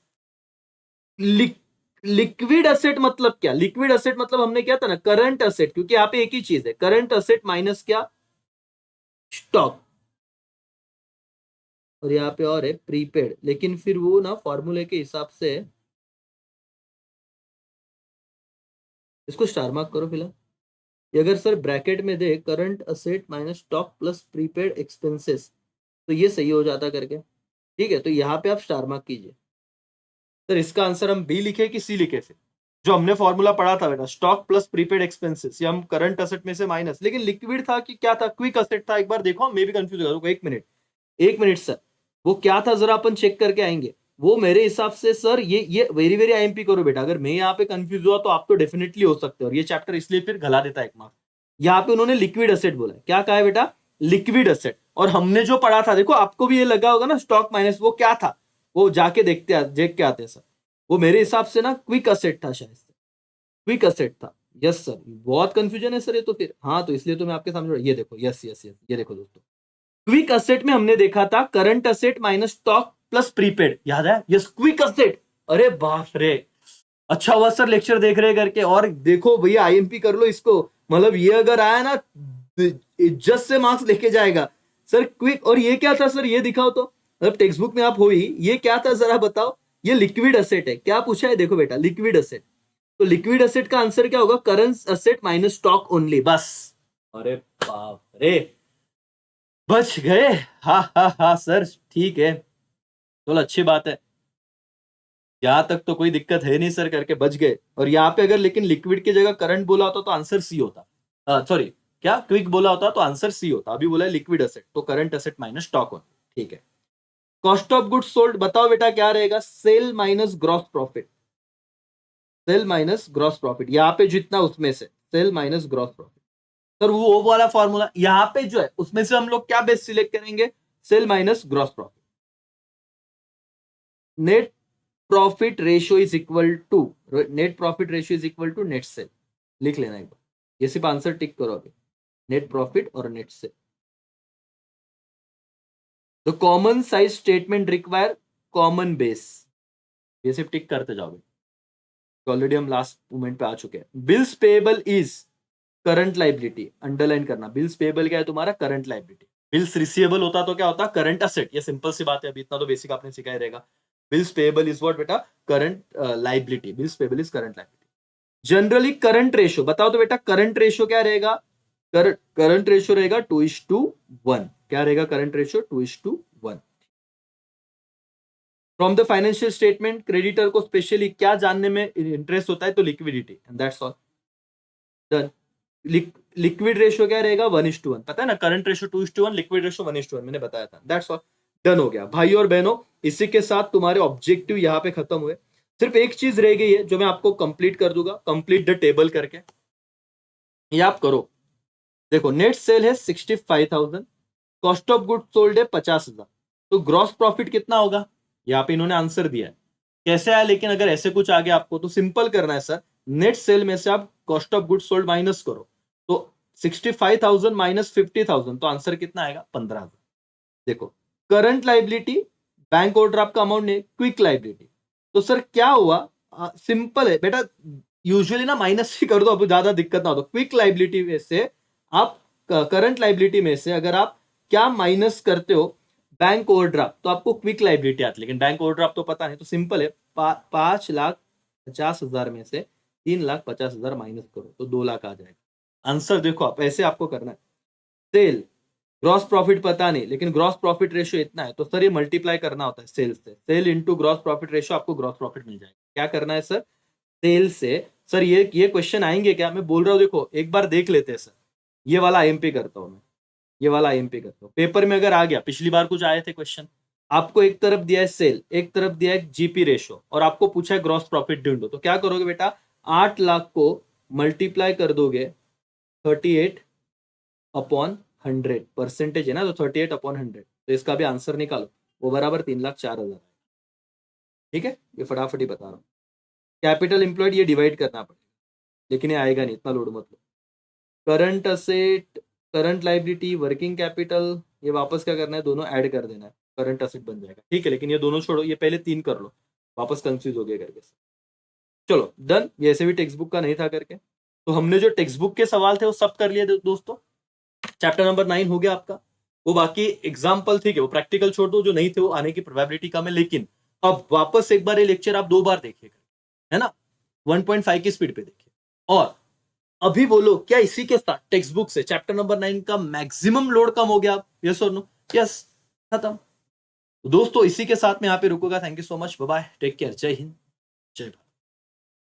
लिक्विड असेट मतलब क्या? लिक्विड असेट मतलब हमने क्या था ना, करंट असेट, क्योंकि यहाँ पे एक ही चीज है, करंट असेट माइनस क्या? स्टॉक। और यहाँ पे और है प्रीपेड, लेकिन फिर वो ना फॉर्मूले के हिसाब से, इसको स्टार मार्क करो फिलहाल। ये अगर सर ब्रैकेट में दे current asset minus stock plus prepaid expenses तो ये सही हो जाता करके, ठीक है। तो यहाँ पे आप स्टार मार्क कीजिए। सर इसका आंसर हम बी लिखे कि सी लिखे फिर? जो हमने फॉर्मूला पढ़ा था बेटा, स्टॉक प्लस प्रीपेड एक्सपेंसेस, ये हम करंट असेट में से माइनस, लेकिन लिक्विड था कि क्या था, क्विक असेट था, एक बार देखो, मैं भी कंफ्यूज हो गया। एक मिनट सर, वो क्या था जरा अपन चेक करके आएंगे। वो मेरे हिसाब से सर ये वेरी वेरी आईएमपी करो बेटा, अगर मैं यहाँ पे कंफ्यूज हुआ तो आप तो डेफिनेटली हो सकते हो, और ये चैप्टर इसलिए फिर गला देता है एक मार्क्स। यहाँ पे उन्होंने लिक्विड असेट बोला, क्या कहा है बेटा, लिक्विड असेट। और हमने जो पढ़ा था, देखो आपको भी ये लगा होगा ना, स्टॉक माइनस वो क्या था, वो जाके देख के आते हैं सर। वो मेरे हिसाब से ना क्विक असेट था, शायद से क्विक असेट था। यस सर, बहुत कंफ्यूजन है सर ये तो फिर। हाँ तो इसलिए तो मैं आपके सामने, ये देखो, यस यस यस, ये देखो दोस्तों, क्विक असेट में हमने देखा था current asset minus stock plus prepaid, याद है, यस क्विक असेट। अरे बाप रे, अच्छा हुआ सर लेक्चर देख रहे करके। और देखो भैया आईएमपी कर लो इसको, मतलब ये अगर आया ना इज्जत से मार्क्स लेके जाएगा सर। क्विक, और ये क्या था सर, ये दिखाओ तो, मतलब टेक्स्ट बुक में आप हो ही, ये क्या था जरा बताओ। ये लिक्विड असेट है, क्या पूछा है, देखो बेटा लिक्विड असेट। तो लिक्विड असेट का आंसर क्या होगा, current asset minus stock only, बस। अरे बाप रे, बच गए। हा हा हा सर, ठीक है, चलो अच्छी बात है, यहां तक तो कोई दिक्कत है नहीं सर करके बच गए। और यहाँ पे अगर लेकिन लिक्विड की जगह करंट बोला होता तो आंसर सी होता, सॉरी क्या क्विक बोला होता तो आंसर सी होता। अभी बोला है लिक्विड असेट, तो करंट असेट माइनस स्टॉक होता, ठीक है। कॉस्ट ऑफ गुड्स सोल्ड बताओ बेटा क्या रहेगा, sale minus gross profit, sale minus gross profit, यहाँ पे जितना उसमें से sale minus gross profit. Sir वो वाला फॉर्मूला यहाँ पे जो है उसमें से हम लोग क्या बेस सिलेक्ट करेंगे, sale minus gross profit. Net profit ratio is equal to, net profit ratio is equal to net sale, लिख लेना एक बार, ये सिर्फ आंसर टिक करो अभी, नेट प्रॉफिट और net cell. The common size statement require common base, ये सिर्फ टिक करते जाओगे, ऑलरेडी हम लास्ट मोमेंट पे आ चुके हैं। Bills payable is current liability, underline करना, बिल्स पेएबल क्या है तुम्हारा, करंट लाइबिलिटी। बिल्स रिसीवेबल होता तो क्या होता, करंट असेट, ये सिंपल सी बात है, अभी इतना तो बेसिक आपने सिखाया रहेगा। बिल्स पेएबल इज व्हाट बेटा, current liability, bills payable is current liability. Generally current ratio बताओ तो बेटा, करंट रेशियो क्या रहेगा, करंट रेशियो रहेगा 2:1, क्या रहेगा current ratio, 2:1। From the financial statement creditor को स्पेशली क्या जानने में इंटरेस्ट होता है, तो liquidity, and that's all, done. Liquid ratio क्या रहेगा, 1:1, पता है ना, करंट रेशियो 2:1, लिक्विड रेशियो 1:1, मैंने बताया था, दैट्स ऑल, डन हो गया भाई और बहनों। इसी के साथ तुम्हारे ऑब्जेक्टिव यहाँ पे खत्म हुए। सिर्फ एक चीज रह गई है जो मैं आपको कंप्लीट कर दूंगा, कंप्लीट द टेबल करके, ये आप करो। देखो नेट सेल है 65,000, कॉस्ट ऑफ गुड सोल्ड है 50,000, तो ग्रॉस प्रॉफिट कितना होगा, यहाँ पे इन्होंने आंसर दिया है, कैसे आया, लेकिन अगर ऐसे कुछ आ गया आपको तो सिंपल करना है सर, नेट सेल में से आप cost of good sold minus करो, तो 65,000 माइनस 50,000, तो आंसर कितना आएगा, 15,000। देखो करंट लाइबिलिटी, बैंक ओवरड्राफ्ट का अमाउंट नहीं, क्विक लाइबिलिटी, तो सर क्या हुआ, सिंपल है बेटा, यूजुअली ना माइनस ही कर दो, अब ज्यादा दिक्कत ना हो, तो क्विक लाइबिलिटी में से आप, करंट लाइबिलिटी में से अगर आप क्या माइनस करते हो, बैंक ओवरड्राफ्ट, तो आपको क्विक लाइबिलिटी आती है, लेकिन बैंक ओवरड्राफ्ट तो पता नहीं, तो सिंपल है, 5,50,000 में से 3,50,000 माइनस करो तो 2 लाख आ जाएगा आंसर। देखो आप ऐसे आपको करना है। सेल, ग्रॉस प्रॉफिट पता नहीं, लेकिन ग्रॉस प्रॉफिट रेशियो इतना है, तो सर ये मल्टीप्लाई करना होता है सेल से, sale into gross profit ratio, आपको ग्रॉस प्रॉफिट मिल जाएगा। क्या करना है सर, सेल से, सर ये क्वेश्चन आएंगे क्या, मैं बोल रहा हूँ, देखो एक बार देख लेते हैं सर, ये वाला आईएमपी करता हूं मैं, ये वाला आईएमपी करता हूँ, पेपर में अगर आ गया, पिछली बार कुछ आए थे क्वेश्चन, आपको एक तरफ दिया है सेल, एक तरफ दिया है जीपी रेशियो, और आपको पूछा है ग्रॉस प्रॉफिट ढूंढो, तो क्या करोगे बेटा, 8 लाख को मल्टीप्लाई कर दोगे 38/100, परसेंटेज है ना, तो 38/100, तो इसका भी आंसर निकालो, वो बराबर 3,04,000। ठीक है, ये फटाफट ही बता रहा हूँ। कैपिटल एम्प्लॉयड ये डिवाइड करना पड़ेगा, लेकिन ये आएगा नहीं, इतना लोड मत लो। Current asset, current liability, working capital, ये वापस क्या करना है, दोनों ऐड कर देना है, करंट असेट बन जाएगा, ठीक है। लेकिन ये दोनों छोड़ो, ये पहले 3 कर लो, वापस कंफ्यूज हो गए करके। चलो डन, ये ऐसे भी टेक्स्ट बुक का नहीं था करके, तो हमने जो टेक्स्ट बुक के सवाल थे वो सब कर लिए दोस्तों। चैप्टर नंबर 9 हो गया आपका। वो बाकी एग्जाम्पल ठीक है, वो प्रैक्टिकल छोड़ दो, जो नहीं थे वो आने की प्रोबेबिलिटी कम है, लेकिन अब वापस एक बार ये लेक्चर आप 2 बार देखिएगा, है ना, 1.5 की स्पीड पे देखिए। और अभी बोलो, क्या इसी के साथ टेक्स्ट बुक से चैप्टर नंबर 9 का मैक्सिमम लोड कम हो गया? यस और नो? यस, खत्म। दोस्तों इसी के साथ मैं यहाँ पे रुकूंगा। Thank you so much, bye bye, take care, जय हिंद।